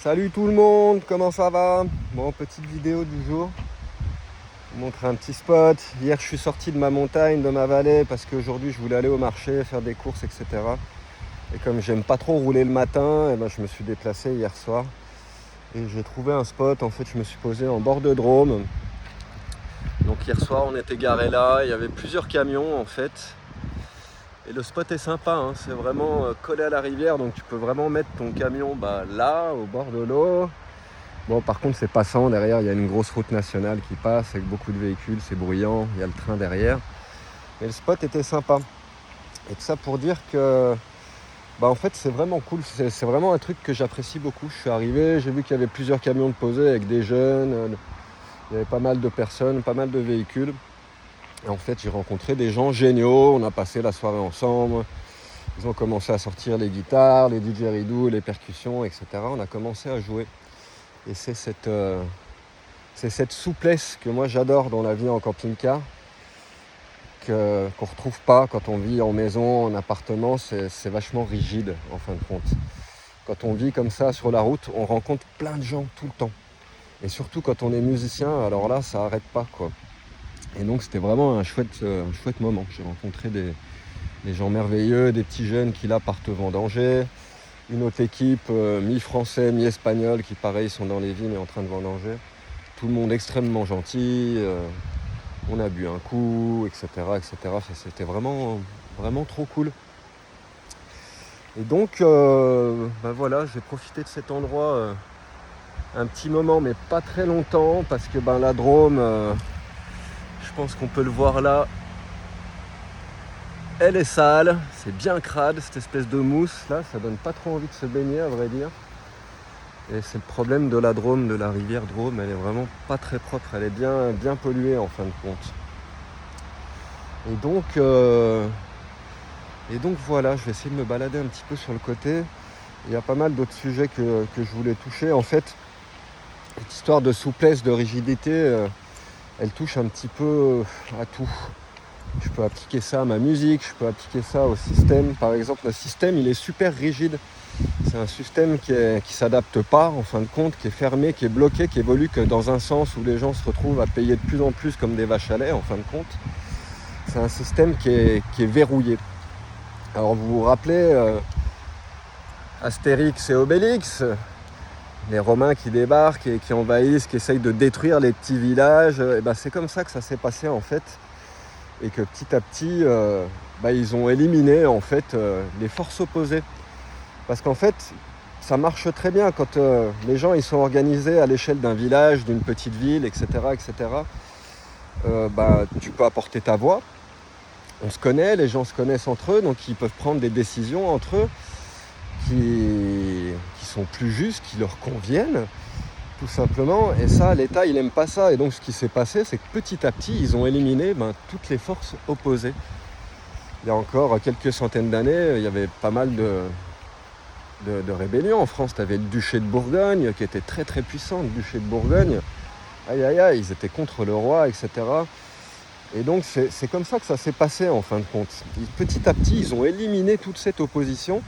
Salut tout le monde, comment ça va? Bon, petite vidéo du jour. Je vous montre un petit spot. Hier, je suis sorti de ma montagne, de ma vallée, parce qu'aujourd'hui, je voulais aller au marché, faire des courses, etc. Et comme j'aime pas trop rouler le matin, je me suis déplacé hier soir. Et j'ai trouvé un spot. En fait, je me suis posé en bord de Drôme. Donc hier soir, on était garé là. Il y avait plusieurs camions, en fait. Et le spot est sympa, hein. C'est vraiment collé à la rivière, donc tu peux vraiment mettre ton camion là, au bord de l'eau. Bon, par contre, c'est passant. Derrière, il y a une grosse route nationale qui passe avec beaucoup de véhicules, c'est bruyant, il y a le train derrière. Mais le spot était sympa. Et tout ça pour dire que, en fait, c'est vraiment cool. C'est vraiment un truc que j'apprécie beaucoup. Je suis arrivé, j'ai vu qu'il y avait plusieurs camions de posés avec des jeunes. Il y avait pas mal de personnes, pas mal de véhicules. Et en fait, j'ai rencontré des gens géniaux. On a passé la soirée ensemble. Ils ont commencé à sortir les guitares, les didgeridoo, les percussions, etc. On a commencé à jouer. Et c'est cette souplesse que moi j'adore dans la vie en camping-car, qu'on ne retrouve pas quand on vit en maison, en appartement. C'est vachement rigide en fin de compte. Quand on vit comme ça sur la route, on rencontre plein de gens tout le temps. Et surtout quand on est musicien, alors là, ça n'arrête pas, quoi. Et donc c'était vraiment un chouette moment. J'ai rencontré des gens merveilleux, des petits jeunes qui là partent vendanger. Une autre équipe, mi-français, mi-espagnol, qui pareil sont dans les vignes et en train de vendanger. Tout le monde extrêmement gentil, on a bu un coup, etc. C'était vraiment trop cool. Et donc, voilà, j'ai profité de cet endroit un petit moment, mais pas très longtemps, parce que la Drôme, je pense qu'on peut le voir là, elle est sale, c'est bien crade, cette espèce de mousse là, ça donne pas trop envie de se baigner à vrai dire. Et c'est le problème de la Drôme, de la rivière Drôme, elle est vraiment pas très propre, elle est bien polluée en fin de compte. Et donc voilà, je vais essayer de me balader un petit peu sur le côté. Il y a pas mal d'autres sujets que je voulais toucher. En fait, cette histoire de souplesse, de rigidité, elle touche un petit peu à tout. Je peux appliquer ça à ma musique, je peux appliquer ça au système. Par exemple, le système, il est super rigide. C'est un système qui s'adapte pas, en fin de compte, qui est fermé, qui est bloqué, qui évolue que dans un sens où les gens se retrouvent à payer de plus en plus comme des vaches à lait, en fin de compte. C'est un système qui est verrouillé. Alors vous vous rappelez Astérix et Obélix, les Romains qui débarquent et qui envahissent, qui essayent de détruire les petits villages. C'est comme ça que ça s'est passé en fait. Et que petit à petit, ils ont éliminé en fait les forces opposées. Parce qu'en fait, ça marche très bien quand les gens ils sont organisés à l'échelle d'un village, d'une petite ville, etc. Tu peux apporter ta voix. On se connaît, les gens se connaissent entre eux, donc ils peuvent prendre des décisions entre eux qui sont plus justes, qui leur conviennent, tout simplement. Et ça, l'État, il n'aime pas ça. Et donc, ce qui s'est passé, c'est que petit à petit, ils ont éliminé toutes les forces opposées. Il y a encore quelques centaines d'années, il y avait pas mal de rébellions en France. Tu avais le duché de Bourgogne, qui était très très puissant, le duché de Bourgogne. Ils étaient contre le roi, etc. Et donc, c'est comme ça que ça s'est passé, en fin de compte. Petit à petit, ils ont éliminé toute cette opposition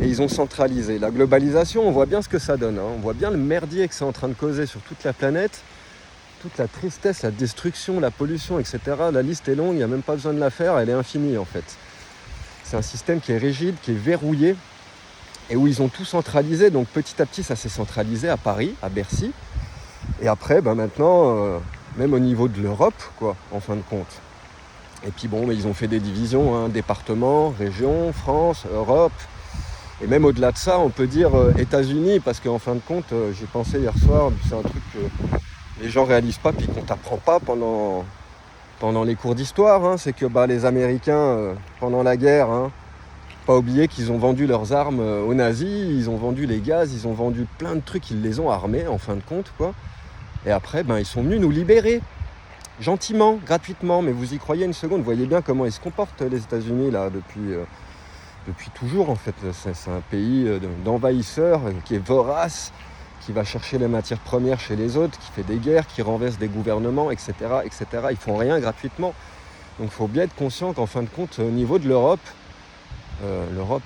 et ils ont centralisé. La globalisation, on voit bien ce que ça donne, hein. On voit bien le merdier que c'est en train de causer sur toute la planète, toute la tristesse, la destruction, la pollution, etc. La liste est longue, il n'y a même pas besoin de la faire, elle est infinie, en fait. C'est un système qui est rigide, qui est verrouillé, et où ils ont tout centralisé. Donc, petit à petit, ça s'est centralisé à Paris, à Bercy. Et après, maintenant... même au niveau de l'Europe, quoi, en fin de compte. Et puis ils ont fait des divisions, hein, départements, régions, France, Europe. Et même au-delà de ça, on peut dire États-Unis, parce qu'en fin de compte, j'ai pensé hier soir, c'est un truc que les gens réalisent pas, puis qu'on t'apprend pas pendant les cours d'histoire, hein, c'est que les Américains, pendant la guerre, hein, pas oublier qu'ils ont vendu leurs armes aux nazis, ils ont vendu les gaz, ils ont vendu plein de trucs, ils les ont armés, en fin de compte, quoi. Et après, ils sont venus nous libérer, gentiment, gratuitement. Mais vous y croyez une seconde, vous voyez bien comment ils se comportent, les États-Unis, là, depuis toujours, en fait. C'est un pays d'envahisseurs qui est vorace, qui va chercher les matières premières chez les autres, qui fait des guerres, qui renverse des gouvernements, etc. Ils font rien gratuitement. Donc il faut bien être conscient qu'en fin de compte, au niveau de l'Europe,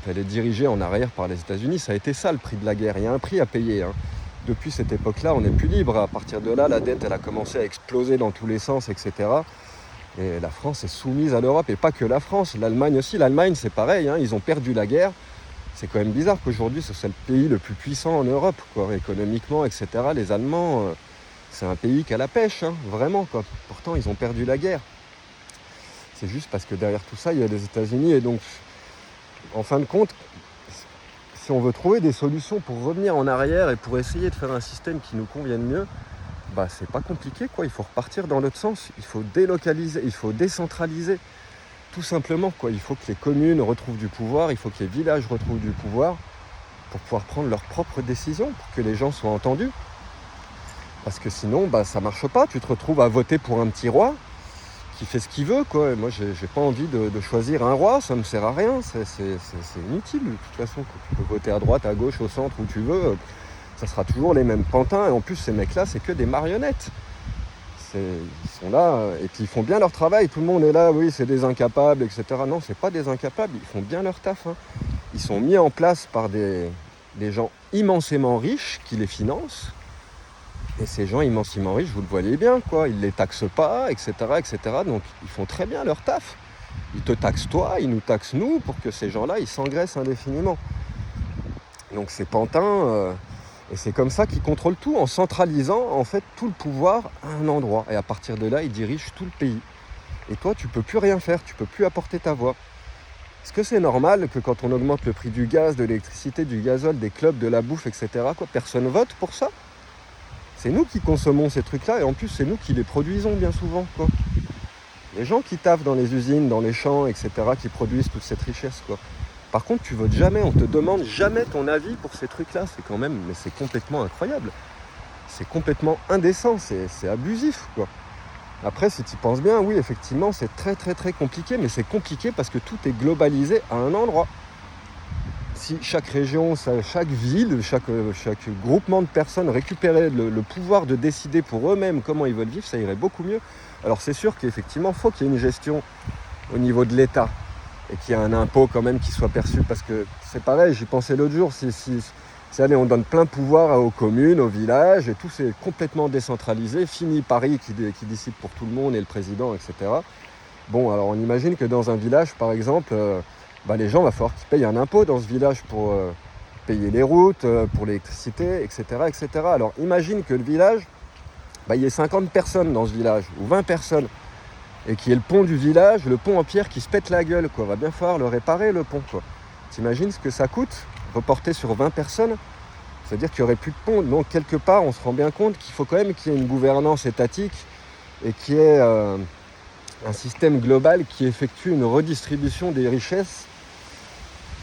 elle est dirigée en arrière par les États-Unis. Ça a été ça, le prix de la guerre. Il y a un prix à payer, hein. depuis cette époque-là, on n'est plus libre. À partir de là, la dette, elle a commencé à exploser dans tous les sens, etc. Et la France est soumise à l'Europe, et pas que la France, l'Allemagne aussi. L'Allemagne, c'est pareil, hein, ils ont perdu la guerre. C'est quand même bizarre qu'aujourd'hui, ce soit le pays le plus puissant en Europe, quoi, économiquement, etc. Les Allemands, c'est un pays qui a la pêche, hein, vraiment, quoi. Pourtant, ils ont perdu la guerre. C'est juste parce que derrière tout ça, il y a les États-Unis. Et donc, en fin de compte, si on veut trouver des solutions pour revenir en arrière et pour essayer de faire un système qui nous convienne mieux, bah c'est pas compliqué, quoi. Il faut repartir dans l'autre sens. Il faut délocaliser, il faut décentraliser. Tout simplement, quoi. Il faut que les communes retrouvent du pouvoir, il faut que les villages retrouvent du pouvoir pour pouvoir prendre leurs propres décisions, pour que les gens soient entendus. Parce que sinon, bah, ça marche pas. Tu te retrouves à voter pour un petit roi qui fait ce qu'il veut, quoi. Et moi, j'ai pas envie de choisir un roi, ça me sert à rien. C'est inutile, de toute façon. Tu peux voter à droite, à gauche, au centre, où tu veux. Ça sera toujours les mêmes pantins. Et en plus, ces mecs-là, c'est que des marionnettes. Ils sont là, et puis ils font bien leur travail. Tout le monde est là, oui, c'est des incapables, etc. Non, c'est pas des incapables. Ils font bien leur taf, hein. Ils sont mis en place par des gens immensément riches qui les financent. Et ces gens immensément riches, vous le voyez bien, quoi. Ils ne les taxent pas, etc., etc. Donc, ils font très bien leur taf. Ils te taxent toi, ils nous taxent nous, pour que ces gens-là, ils s'engraissent indéfiniment. Donc, ces pantins, et c'est comme ça qu'ils contrôlent tout, en centralisant, en fait, tout le pouvoir à un endroit. Et à partir de là, ils dirigent tout le pays. Et toi, tu ne peux plus rien faire, tu ne peux plus apporter ta voix. Est-ce que c'est normal que quand on augmente le prix du gaz, de l'électricité, du gazole, des clubs, de la bouffe, etc., quoi, personne vote pour ça ? C'est nous qui consommons ces trucs-là, et en plus, c'est nous qui les produisons bien souvent, quoi. Les gens qui taffent dans les usines, dans les champs, etc., qui produisent toute cette richesse, quoi. Par contre, tu votes jamais, on te demande jamais ton avis pour ces trucs-là. C'est quand même, mais c'est complètement incroyable. C'est complètement indécent, c'est abusif, quoi. Après, si tu y penses bien, oui, effectivement, c'est très très très compliqué, mais c'est compliqué parce que tout est globalisé à un endroit. Si chaque région, chaque ville, chaque groupement de personnes récupérait le pouvoir de décider pour eux-mêmes comment ils veulent vivre, ça irait beaucoup mieux. Alors c'est sûr qu'effectivement, il faut qu'il y ait une gestion au niveau de l'État et qu'il y ait un impôt quand même qui soit perçu, parce que c'est pareil, j'y pensais l'autre jour, si allez, on donne plein pouvoir aux communes, aux villages, et tout c'est complètement décentralisé, fini Paris qui décide pour tout le monde et le président, etc. Bon, alors on imagine que dans un village, par exemple, les gens, il va falloir qu'ils payent un impôt dans ce village pour payer les routes, pour l'électricité, etc., etc. Alors imagine que le village, il y ait 50 personnes dans ce village, ou 20 personnes, et qu'il y ait le pont du village, le pont en pierre qui se pète la gueule, quoi. Va bien falloir le réparer, le pont, quoi. T'imagines ce que ça coûte, reporté sur 20 personnes ? C'est-à-dire qu'il n'y aurait plus de pont. Donc quelque part, on se rend bien compte qu'il faut quand même qu'il y ait une gouvernance étatique et qu'il y ait un système global qui effectue une redistribution des richesses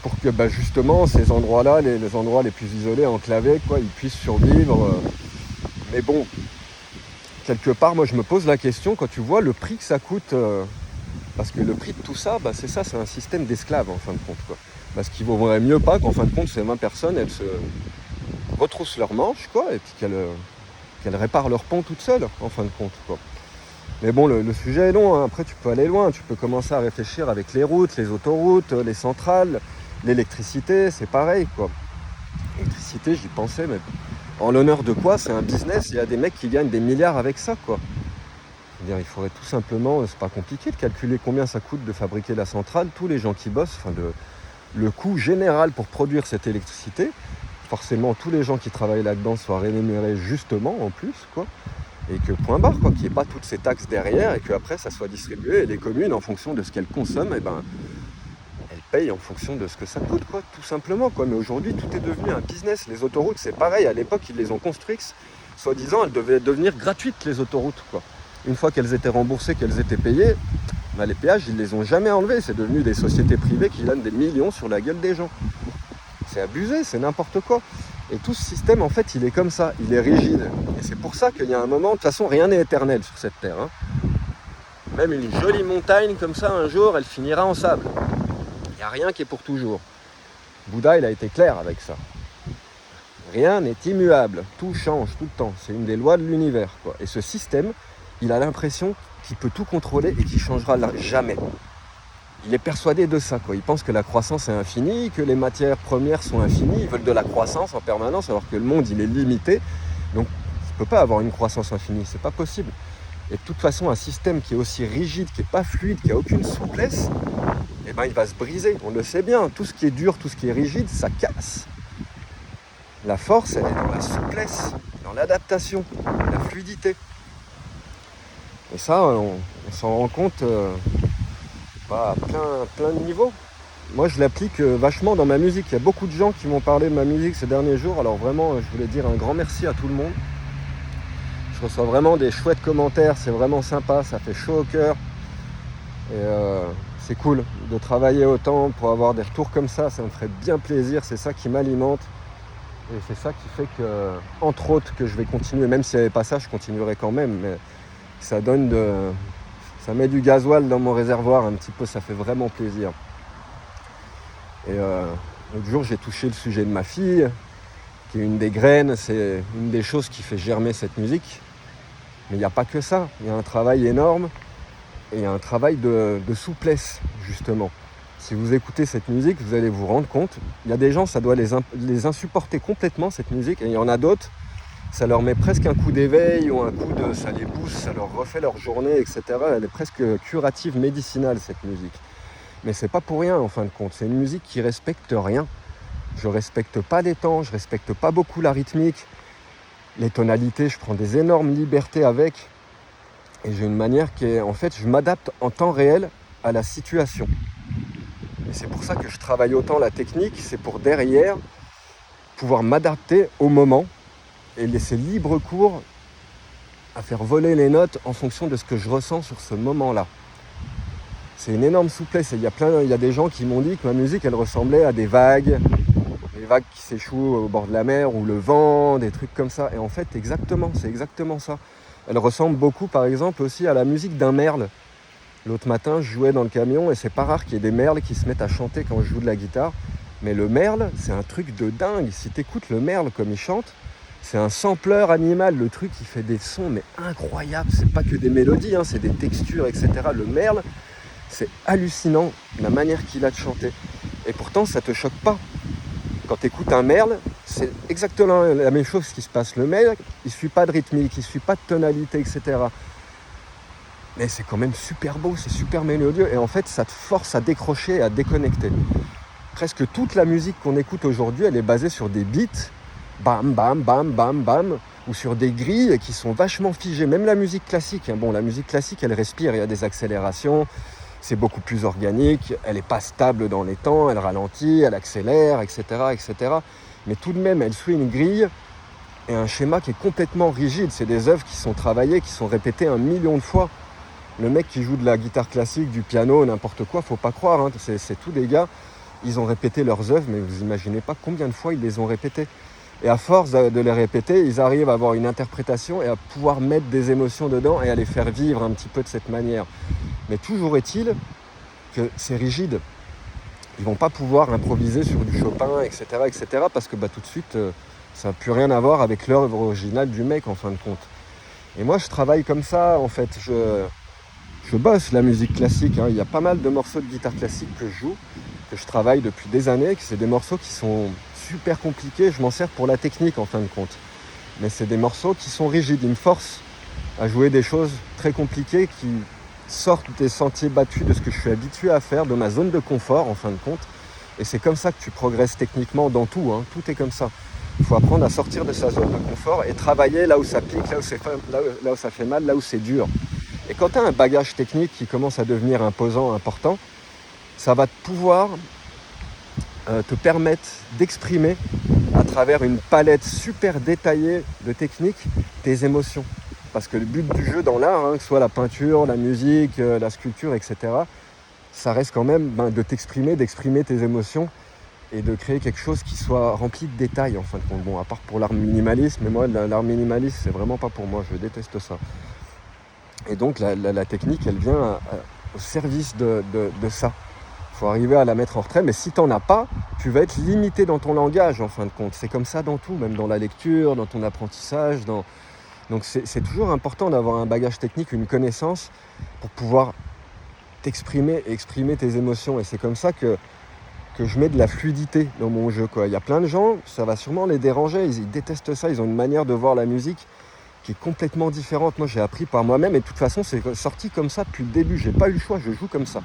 pour que justement ces endroits-là, les endroits les plus isolés, enclavés, quoi, ils puissent survivre. Mais bon, quelque part, moi je me pose la question, quand tu vois le prix que ça coûte, parce que le prix de tout ça, c'est ça, c'est un système d'esclaves en fin de compte, quoi. Parce qu'il ne vaudrait mieux pas qu'en fin de compte, ces 20 personnes, elles se retroussent leurs manches, quoi, et puis qu'elles réparent leur pont toutes seules, en fin de compte, quoi. Mais bon, le sujet est long, hein. Après tu peux aller loin, tu peux commencer à réfléchir avec les routes, les autoroutes, les centrales, l'électricité, c'est pareil, quoi. L'électricité, j'y pensais, mais en l'honneur de quoi ? C'est un business, il y a des mecs qui gagnent des milliards avec ça, quoi. C'est-à-dire, il faudrait tout simplement, c'est pas compliqué de calculer combien ça coûte de fabriquer la centrale, tous les gens qui bossent, le coût général pour produire cette électricité, forcément tous les gens qui travaillent là-dedans soient rémunérés justement en plus, quoi. Et que point barre, quoi, qu'il n'y ait pas toutes ces taxes derrière et qu'après ça soit distribué, et les communes, en fonction de ce qu'elles consomment, elles payent en fonction de ce que ça coûte, quoi, tout simplement, quoi. Mais aujourd'hui, tout est devenu un business. Les autoroutes, c'est pareil, à l'époque, ils les ont construites, soi-disant, elles devaient devenir gratuites, les autoroutes, quoi. Une fois qu'elles étaient remboursées, qu'elles étaient payées, les péages, ils les ont jamais enlevés. C'est devenu des sociétés privées qui donnent des millions sur la gueule des gens. C'est abusé, c'est n'importe quoi. Et tout ce système, en fait, il est comme ça, il est rigide. Et c'est pour ça qu'il y a un moment, de toute façon, rien n'est éternel sur cette terre, hein. Même une jolie montagne comme ça, un jour, elle finira en sable. Il n'y a rien qui est pour toujours. Bouddha, il a été clair avec ça. Rien n'est immuable, tout change tout le temps. C'est une des lois de l'univers, quoi. Et ce système, il a l'impression qu'il peut tout contrôler et qu'il ne changera jamais. il est persuadé de ça, quoi. Il pense que la croissance est infinie, que les matières premières sont infinies, ils veulent de la croissance en permanence, alors que le monde, il est limité. Donc, il ne peut pas avoir une croissance infinie, c'est pas possible. Et de toute façon, un système qui est aussi rigide, qui n'est pas fluide, qui n'a aucune souplesse, eh ben, il va se briser. On le sait bien, tout ce qui est dur, tout ce qui est rigide, ça casse. La force, elle est dans la souplesse, dans l'adaptation, la fluidité. Et ça, on s'en rend compte à plein de niveaux. Moi, je l'applique vachement dans ma musique. Il y a beaucoup de gens qui m'ont parlé de ma musique ces derniers jours. Alors vraiment, je voulais dire un grand merci à tout le monde. Je reçois vraiment des chouettes commentaires. C'est vraiment sympa, ça fait chaud au cœur. Et c'est cool de travailler autant pour avoir des retours comme ça. Ça me ferait bien plaisir. C'est ça qui m'alimente. Et c'est ça qui fait que, entre autres, que je vais continuer. Même s'il n'y avait pas ça, je continuerai quand même. Mais ça met du gasoil dans mon réservoir un petit peu. Ça fait vraiment plaisir. Et l'autre jour, j'ai touché le sujet de ma fille, qui est une des graines. C'est une des choses qui fait germer cette musique. Mais il n'y a pas que ça. Il y a un travail énorme. Et il y a un travail de souplesse, justement. Si vous écoutez cette musique, vous allez vous rendre compte. Il y a des gens, ça doit les insupporter complètement, cette musique. Et il y en a d'autres, ça leur met presque un coup d'éveil ou un coup de... ça les booste, ça leur refait leur journée, etc. Elle est presque curative, médicinale, cette musique. Mais c'est pas pour rien, en fin de compte. C'est une musique qui respecte rien. Je respecte pas les temps, je respecte pas beaucoup la rythmique. Les tonalités, je prends des énormes libertés avec. Et j'ai une manière qui est... En fait, je m'adapte en temps réel à la situation. Et c'est pour ça que je travaille autant la technique, c'est pour derrière pouvoir m'adapter au moment et laisser libre cours à faire voler les notes en fonction de ce que je ressens sur ce moment-là. C'est une énorme souplesse. Et il y a des gens qui m'ont dit que ma musique, elle ressemblait à des vagues qui s'échouent au bord de la mer, ou le vent, des trucs comme ça. Et en fait, c'est exactement ça. Elle ressemble beaucoup, par exemple, aussi à la musique d'un merle. L'autre matin, je jouais dans le camion et c'est pas rare qu'il y ait des merles qui se mettent à chanter quand je joue de la guitare. Mais le merle, c'est un truc de dingue. Si t'écoutes le merle comme il chante, c'est un sampleur animal. Le truc, il fait des sons mais incroyables. C'est pas que des mélodies, c'est des textures, etc. Le merle, c'est hallucinant la manière qu'il a de chanter. Et pourtant, ça te choque pas. Quand t'écoutes un merle, c'est exactement la même chose qui se passe. Le merle, il suit pas de rythmique, il suit pas de tonalité, etc. Mais c'est quand même super beau, c'est super mélodieux. Et en fait, ça te force à décrocher et à déconnecter. Presque toute la musique qu'on écoute aujourd'hui, elle est basée sur des beats, bam, bam, bam, bam, bam, ou sur des grilles qui sont vachement figées. Même la musique classique. Bon, la musique classique, elle respire, il y a des accélérations, c'est beaucoup plus organique, elle n'est pas stable dans les temps, elle ralentit, elle accélère, etc., etc. Mais tout de même, elle suit une grille et un schéma qui est complètement rigide. C'est des œuvres qui sont travaillées, qui sont répétées 1 million de fois. Le mec qui joue de la guitare classique, du piano, n'importe quoi, faut pas croire, c'est tous des gars, ils ont répété leurs œuvres, mais vous imaginez pas combien de fois ils les ont répétées. Et à force de les répéter, ils arrivent à avoir une interprétation et à pouvoir mettre des émotions dedans et à les faire vivre un petit peu de cette manière. Mais toujours est-il que c'est rigide. Ils vont pas pouvoir improviser sur du Chopin, etc., parce que tout de suite, ça n'a plus rien à voir avec l'œuvre originale du mec, en fin de compte. Et moi, je travaille comme ça, en fait. Je bosse la musique classique. Il y a pas mal de morceaux de guitare classique que je joue, que je travaille depuis des années, que c'est des morceaux qui sont super compliqués. Je m'en sers pour la technique, en fin de compte. Mais c'est des morceaux qui sont rigides. Ils me forcent à jouer des choses très compliquées qui sortent des sentiers battus de ce que je suis habitué à faire, de ma zone de confort, en fin de compte. Et c'est comme ça que tu progresses techniquement dans tout. Tout est comme ça. Il faut apprendre à sortir de sa zone de confort et travailler là où ça pique, là où ça fait mal, là où c'est dur. Et quand tu as un bagage technique qui commence à devenir imposant, important, ça va pouvoir te permettre d'exprimer à travers une palette super détaillée de techniques tes émotions. Parce que le but du jeu dans l'art, que ce soit la peinture, la musique, la sculpture, etc., ça reste quand même de t'exprimer, d'exprimer tes émotions et de créer quelque chose qui soit rempli de détails, en fin de compte. Bon, à part pour l'art minimaliste, mais moi, l'art minimaliste, c'est vraiment pas pour moi, je déteste ça. Et donc, la technique, elle vient au service de ça. Il faut arriver à la mettre en retrait, mais si tu n'en as pas, tu vas être limité dans ton langage, en fin de compte. C'est comme ça dans tout, même dans la lecture, dans ton apprentissage. Donc, c'est toujours important d'avoir un bagage technique, une connaissance, pour pouvoir t'exprimer et exprimer tes émotions. Et c'est comme ça que je mets de la fluidité dans mon jeu, quoi. Il y a plein de gens, ça va sûrement les déranger, ils détestent ça, ils ont une manière de voir la musique qui est complètement différente. Moi, j'ai appris par moi-même et de toute façon, c'est sorti comme ça depuis le début. J'ai pas eu le choix, je joue comme ça.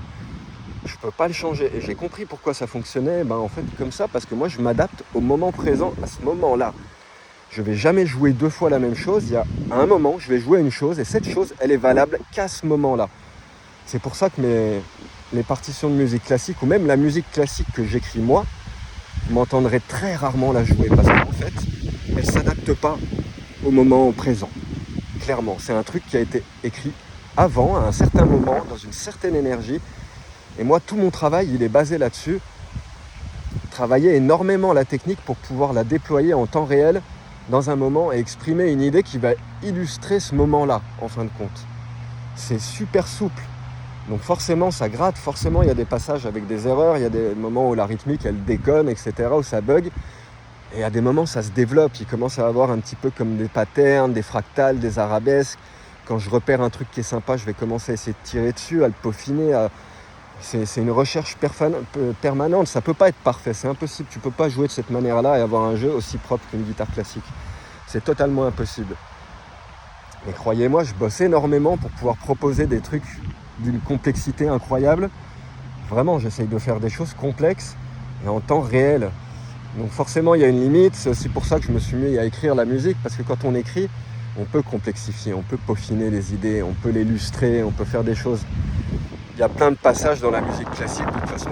Je peux pas le changer. Et j'ai compris pourquoi ça fonctionnait, en fait, comme ça, parce que moi, je m'adapte au moment présent, à ce moment-là. Je vais jamais jouer 2 fois la même chose. Il y a un moment, je vais jouer une chose et cette chose, elle est valable qu'à ce moment-là. C'est pour ça que mes partitions de musique classique ou même la musique classique que j'écris moi, vous m'entendrez très rarement la jouer parce qu'en fait, elle ne s'adapte pas au moment présent. Clairement, c'est un truc qui a été écrit avant, à un certain moment, dans une certaine énergie. Et moi, tout mon travail, il est basé là-dessus. Travailler énormément la technique pour pouvoir la déployer en temps réel dans un moment et exprimer une idée qui va illustrer ce moment-là, en fin de compte. C'est super souple. Donc forcément, ça gratte, forcément, il y a des passages avec des erreurs, il y a des moments où la rythmique, elle déconne, etc., où ça bug. Et à des moments, ça se développe, il commence à avoir un petit peu comme des patterns, des fractales, des arabesques. Quand je repère un truc qui est sympa, je vais commencer à essayer de tirer dessus, à le peaufiner. C'est une recherche permanente, ça peut pas être parfait, c'est impossible. Tu peux pas jouer de cette manière-là et avoir un jeu aussi propre qu'une guitare classique. C'est totalement impossible. Mais croyez-moi, je bosse énormément pour pouvoir proposer des trucs d'une complexité incroyable. Vraiment, j'essaye de faire des choses complexes et en temps réel. Donc forcément, il y a une limite. C'est aussi pour ça que je me suis mis à écrire la musique, parce que quand on écrit, on peut complexifier, on peut peaufiner les idées, on peut l'illustrer, on peut faire des choses. Il y a plein de passages dans la musique classique. De toute façon,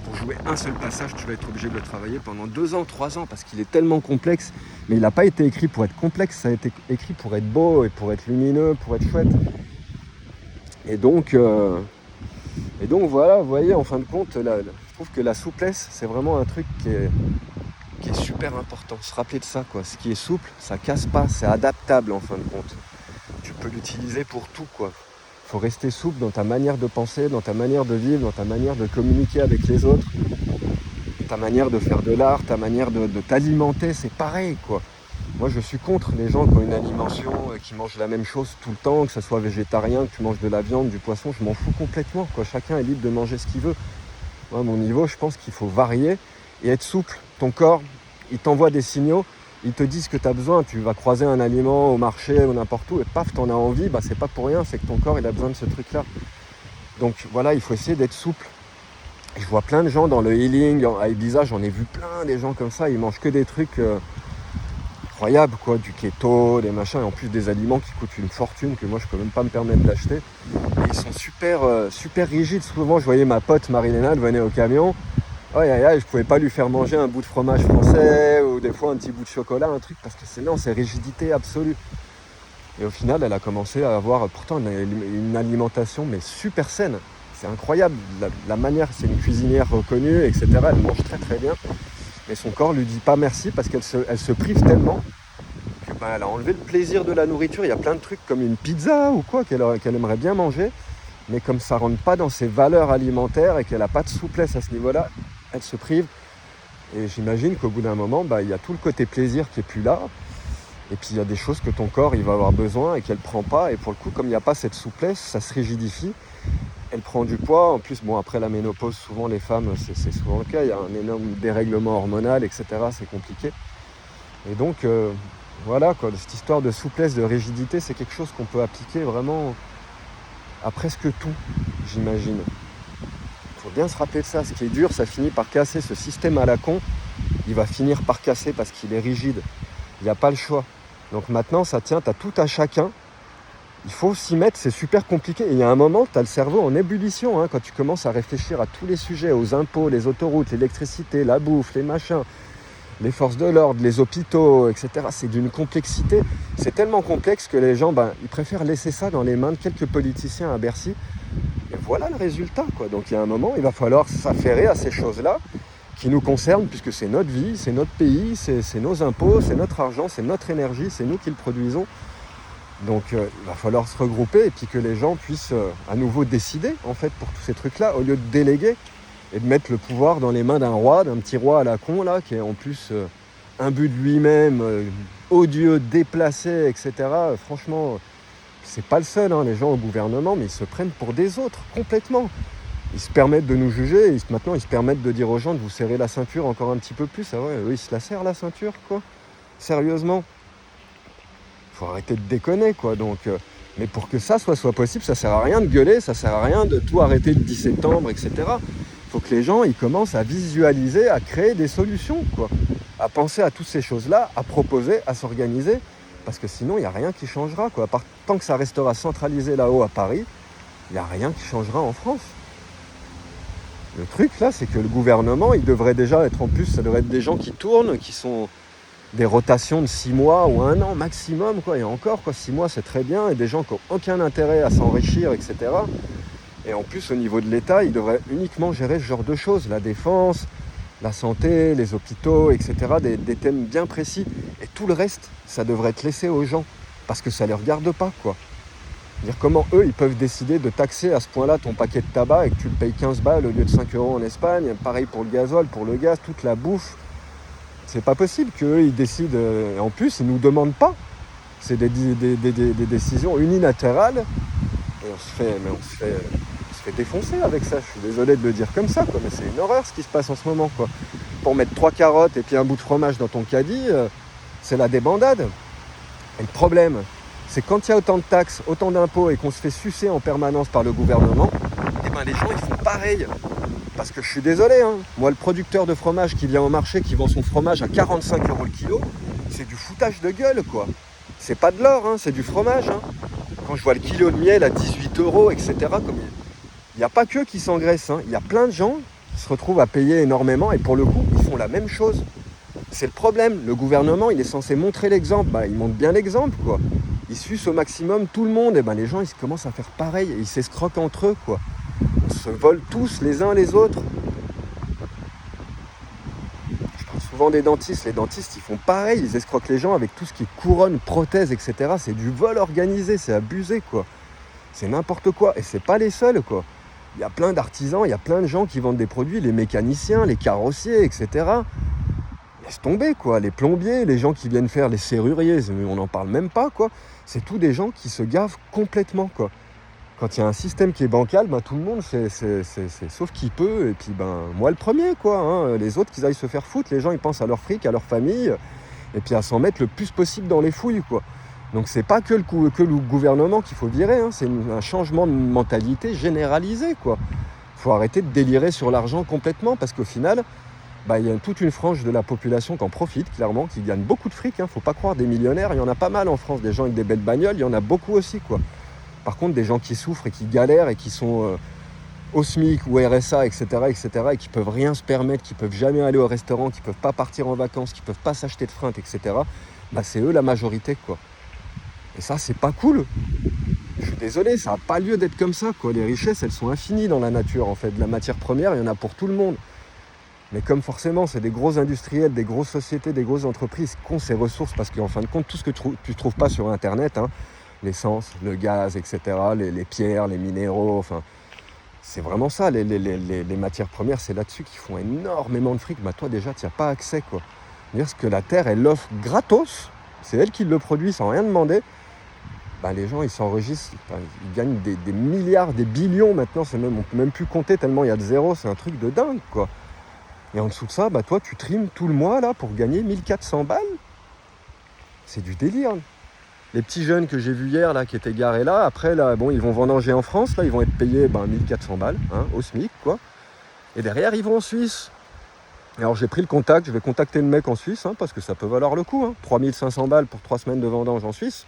pour jouer un seul passage, tu vas être obligé de le travailler pendant 2 ans, 3 ans, parce qu'il est tellement complexe. Mais il n'a pas été écrit pour être complexe, ça a été écrit pour être beau et pour être lumineux, pour être chouette. Et donc voilà, vous voyez, en fin de compte, je trouve que la souplesse, c'est vraiment un truc qui est super important. Se rappeler de ça, quoi. Ce qui est souple, ça casse pas, c'est adaptable en fin de compte. Tu peux l'utiliser pour tout, quoi. Il faut rester souple dans ta manière de penser, dans ta manière de vivre, dans ta manière de communiquer avec les autres, ta manière de faire de l'art, ta manière de t'alimenter, c'est pareil, quoi. Moi, je suis contre les gens qui ont une alimentation, qui mangent la même chose tout le temps, que ce soit végétarien, que tu manges de la viande, du poisson, je m'en fous complètement, quoi. Chacun est libre de manger ce qu'il veut. Moi, à mon niveau, je pense qu'il faut varier et être souple. Ton corps, il t'envoie des signaux, il te dit ce que tu as besoin. Tu vas croiser un aliment au marché ou n'importe où et paf, t'en as envie, c'est pas pour rien, c'est que ton corps, il a besoin de ce truc-là. Donc voilà, il faut essayer d'être souple. Et je vois plein de gens dans le healing, à Ibiza, j'en ai vu plein, des gens comme ça, ils mangent que des trucs incroyables, quoi, du keto, des machins, et en plus des aliments qui coûtent une fortune, que moi je peux même pas me permettre d'acheter. Et ils sont super rigides. Souvent, je voyais ma pote Marilena, elle venait au camion, je pouvais pas lui faire manger un bout de fromage français, ou des fois un petit bout de chocolat, un truc, parce que c'est rigidité absolue. Et au final, elle a commencé à avoir pourtant une alimentation, mais super saine. C'est incroyable, la manière, c'est une cuisinière reconnue, etc. Elle mange très très bien. Mais son corps lui dit pas merci parce qu'elle se prive tellement qu'elle a enlevé le plaisir de la nourriture. Il y a plein de trucs comme une pizza ou quoi qu'elle aimerait bien manger. Mais comme ça ne rentre pas dans ses valeurs alimentaires et qu'elle n'a pas de souplesse à ce niveau-là, elle se prive. Et j'imagine qu'au bout d'un moment, il y a tout le côté plaisir qui n'est plus là. Et puis il y a des choses que ton corps il va avoir besoin et qu'elle ne prend pas. Et pour le coup, comme il n'y a pas cette souplesse, ça se rigidifie. Elle prend du poids. En plus, après la ménopause, souvent les femmes, c'est souvent le cas. Il y a un énorme dérèglement hormonal, etc. C'est compliqué. Et donc, voilà, quoi, cette histoire de souplesse, de rigidité, c'est quelque chose qu'on peut appliquer vraiment à presque tout, j'imagine. Il faut bien se rappeler de ça. Ce qui est dur, ça finit par casser. Ce système à la con, il va finir par casser parce qu'il est rigide. Il n'y a pas le choix. Donc maintenant, ça tient à tout à chacun. Il faut s'y mettre, c'est super compliqué. Et il y a un moment, tu as le cerveau en ébullition, quand tu commences à réfléchir à tous les sujets, aux impôts, les autoroutes, l'électricité, la bouffe, les machins, les forces de l'ordre, les hôpitaux, etc. C'est d'une complexité. C'est tellement complexe que les gens, ils préfèrent laisser ça dans les mains de quelques politiciens à Bercy. Et voilà le résultat, quoi. Donc il y a un moment, il va falloir s'affairer à ces choses-là qui nous concernent, puisque c'est notre vie, c'est notre pays, c'est nos impôts, c'est notre argent, c'est notre énergie, c'est nous qui le produisons. Donc il va falloir se regrouper et puis que les gens puissent à nouveau décider en fait pour tous ces trucs-là, au lieu de déléguer et de mettre le pouvoir dans les mains d'un roi, d'un petit roi à la con là, qui est en plus imbu de lui-même, odieux, déplacé, etc. Franchement, c'est pas le seul, les gens au gouvernement, mais ils se prennent pour des autres complètement. Ils se permettent de nous juger, et maintenant ils se permettent de dire aux gens de vous serrer la ceinture encore un petit peu plus. Ah ouais, eux ils se la serrent la ceinture, quoi. Sérieusement. Faut arrêter de déconner, quoi. Donc, mais pour que ça soit possible, ça sert à rien de gueuler, ça sert à rien de tout arrêter le 10 septembre, etc. Faut que les gens ils commencent à visualiser, à créer des solutions, quoi. À penser à toutes ces choses-là, à proposer, à s'organiser, parce que sinon il n'y a rien qui changera, quoi. Tant que ça restera centralisé là-haut à Paris, il n'y a rien qui changera en France. Le truc là, c'est que le gouvernement, il devrait déjà être, en plus, ça devrait être des gens qui tournent, qui sont des rotations de 6 mois ou 1 an maximum, quoi. Et encore, quoi, 6 mois c'est très bien, et des gens qui n'ont aucun intérêt à s'enrichir, etc. Et en plus, au niveau de l'État, il devrait uniquement gérer ce genre de choses, la défense, la santé, les hôpitaux, etc. Des thèmes bien précis. Et tout le reste, ça devrait être laissé aux gens, parce que ça ne les regarde pas, quoi. Dire comment eux, ils peuvent décider de taxer à ce point-là ton paquet de tabac et que tu le payes 15 balles au lieu de 5 euros en Espagne. Pareil pour le gazole, pour le gaz, toute la bouffe. C'est pas possible qu'eux, ils décident. Et en plus, ils nous demandent pas. C'est des décisions unilatérales. Et on se fait défoncer avec ça. Je suis désolé de le dire comme ça, quoi, mais c'est une horreur ce qui se passe en ce moment, quoi. Pour mettre 3 carottes et puis un bout de fromage dans ton caddie, c'est la débandade. Et le problème, c'est quand il y a autant de taxes, autant d'impôts et qu'on se fait sucer en permanence par le gouvernement, et ben les gens ils font pareil. Parce que je suis désolé, hein. Moi le producteur de fromage qui vient au marché, qui vend son fromage à 45 € le kilo, c'est du foutage de gueule, quoi. C'est pas de l'or, hein, c'est du fromage, hein. Quand je vois le kilo de miel à 18 €, etc., il n'y a pas qu'eux qui s'engraissent, hein. Il y a plein de gens qui se retrouvent à payer énormément et pour le coup, ils font la même chose. C'est le problème. Le gouvernement, il est censé montrer l'exemple. Il montre bien l'exemple, quoi. Ils sucent au maximum tout le monde. Et les gens, ils commencent à faire pareil. Et ils s'escroquent entre eux, quoi. On se vole tous les uns les autres. Je parle souvent des dentistes. Les dentistes, ils font pareil. Ils escroquent les gens avec tout ce qui est couronne, prothèses, etc. C'est du vol organisé. C'est abusé, quoi. C'est n'importe quoi. Et c'est pas les seuls, quoi. Il y a plein d'artisans, il y a plein de gens qui vendent des produits, les mécaniciens, les carrossiers, etc. Laisse tomber, quoi. Les plombiers, les gens qui viennent faire les serruriers, on n'en parle même pas, quoi. C'est tous des gens qui se gavent complètement, quoi. Quand il y a un système qui est bancal, tout le monde c'est sauf qui peut, et puis moi le premier, quoi, hein. Les autres qu'ils aillent se faire foutre, les gens ils pensent à leur fric, à leur famille, et puis à s'en mettre le plus possible dans les fouilles, quoi. Donc c'est pas que le gouvernement qu'il faut virer, hein. C'est un changement de mentalité généralisé, quoi. Faut arrêter de délirer sur l'argent complètement, parce qu'au final, il y a toute une frange de la population qui en profite, clairement, qui gagne beaucoup de fric, hein. Faut pas croire des millionnaires, il y en a pas mal en France, des gens avec des belles bagnoles, il y en a beaucoup aussi, quoi. Par contre, des gens qui souffrent et qui galèrent et qui sont au SMIC ou RSA, etc., et qui peuvent rien se permettre, qui peuvent jamais aller au restaurant, qui peuvent pas partir en vacances, qui peuvent pas s'acheter de fringues, etc., c'est eux la majorité, quoi. Et ça, c'est pas cool. Je suis désolé, ça n'a pas lieu d'être comme ça, quoi. Les richesses, elles sont infinies dans la nature, en fait. De la matière première, il y en a pour tout le monde. Mais comme forcément, c'est des gros industriels, des grosses sociétés, des grosses entreprises qui ont ces ressources, parce qu'en fin de compte, tout ce que tu ne trouves pas sur Internet, hein, l'essence, le gaz, etc., les pierres, les minéraux, enfin, c'est vraiment ça, les matières premières, c'est là-dessus qu'ils font énormément de fric. Toi, déjà, tu n'y as pas accès, quoi. C'est-à-dire que la Terre, elle l'offre gratos, c'est elle qui le produit sans rien demander. Les gens, ils s'enregistrent, ils gagnent des milliards, des billions maintenant, on ne peut même plus compter tellement il y a de zéro, c'est un truc de dingue, quoi. Et en dessous de ça, toi, tu trimes tout le mois là pour gagner 1400 balles. C'est du délire. Les petits jeunes que j'ai vus hier là, qui étaient garés là, après là, ils vont vendanger en France, là, ils vont être payés 1400 balles, hein, au SMIC, quoi. Et derrière, ils vont en Suisse. Et alors j'ai pris le contact, je vais contacter le mec en Suisse, hein, parce que ça peut valoir le coup, hein. 3500 balles pour 3 semaines de vendange en Suisse.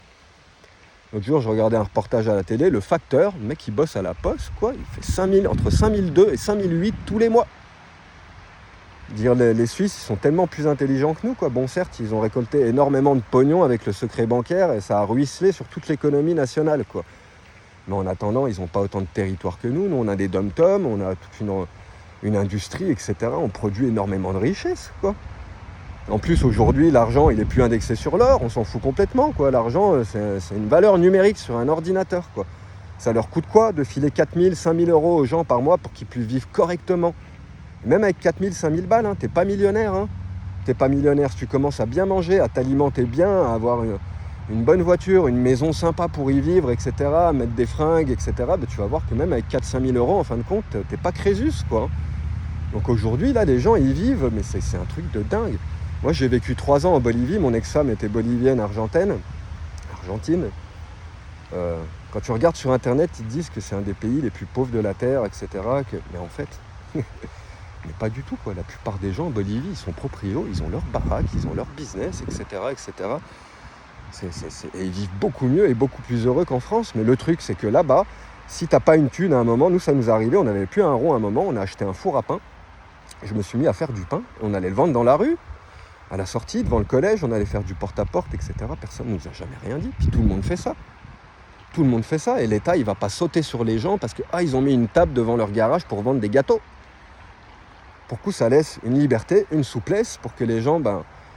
L'autre jour, je regardais un reportage à la télé, le facteur, le mec qui bosse à la poste, quoi, il fait entre 5002 et 5008 tous les mois. Dire les Suisses, ils sont tellement plus intelligents que nous, quoi. Bon, certes, ils ont récolté énormément de pognon avec le secret bancaire et ça a ruisselé sur toute l'économie nationale, quoi. Mais en attendant, ils n'ont pas autant de territoire que nous. Nous, on a des dom-toms, on a toute une industrie, etc. On produit énormément de richesses, quoi. En plus, aujourd'hui, l'argent, il n'est plus indexé sur l'or, on s'en fout complètement, quoi. L'argent, c'est une valeur numérique sur un ordinateur, quoi. Ça leur coûte quoi de filer 4000, 5000 € aux gens par mois pour qu'ils puissent vivre correctement? Même avec 4000, 5000 balles, hein, t'es pas millionnaire, hein. T'es pas millionnaire si tu commences à bien manger, à t'alimenter bien, à avoir une bonne voiture, une maison sympa pour y vivre, etc., mettre des fringues, etc., tu vas voir que même avec 4-5 000 euros, en fin de compte, t'es pas Crésus, quoi. Donc aujourd'hui, là, les gens, ils vivent, mais c'est un truc de dingue. Moi, j'ai vécu 3 ans en Bolivie, mon ex-femme était bolivienne, argentine. Quand tu regardes sur Internet, ils te disent que c'est un des pays les plus pauvres de la Terre, etc., mais en fait, mais pas du tout, quoi. La plupart des gens en Bolivie, ils sont proprios, ils ont leur baraque, ils ont leur business, etc., etc., et ils vivent beaucoup mieux et beaucoup plus heureux qu'en France. Mais le truc, c'est que là-bas, si t'as pas une thune à un moment, nous ça nous est arrivé, on n'avait plus un rond à un moment, on a acheté un four à pain. Je me suis mis à faire du pain, on allait le vendre dans la rue, à la sortie, devant le collège, on allait faire du porte-à-porte, etc. Personne ne nous a jamais rien dit, puis tout le monde fait ça. Tout le monde fait ça, et l'État, il va pas sauter sur les gens parce que ils ont mis une table devant leur garage pour vendre des gâteaux. Pour coup, ça laisse une liberté, une souplesse pour que les gens,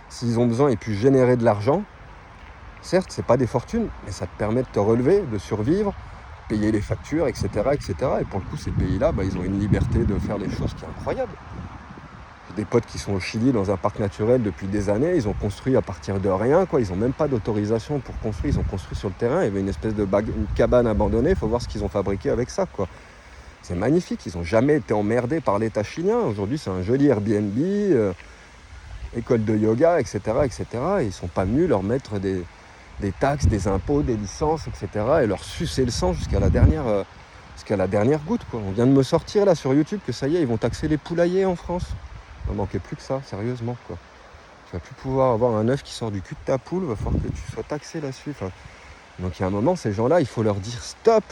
s'ils ont besoin, ils puissent générer de l'argent. Certes, c'est pas des fortunes, mais ça te permet de te relever, de survivre, payer les factures, etc., etc. Et pour le coup, ces pays-là, ils ont une liberté de faire des choses qui est incroyable. J'ai des potes qui sont au Chili, dans un parc naturel depuis des années. Ils ont construit à partir de rien, quoi. Ils n'ont même pas d'autorisation pour construire. Ils ont construit sur le terrain. Il y avait une espèce de une cabane abandonnée. Il faut voir ce qu'ils ont fabriqué avec ça, quoi. C'est magnifique. Ils n'ont jamais été emmerdés par l'État chilien. Aujourd'hui, c'est un joli Airbnb, école de yoga, etc., etc. Et ils ne sont pas venus leur mettre des taxes, des impôts, des licences, etc. et leur sucer le sang jusqu'à la dernière goutte, quoi. On vient de me sortir là sur YouTube que ça y est, ils vont taxer les poulaillers en France. Il ne manquait plus que ça, sérieusement, quoi. Tu vas plus pouvoir avoir un œuf qui sort du cul de ta poule, il va falloir que tu sois taxé là-dessus. Enfin, donc il y a un moment, ces gens-là, il faut leur dire stop.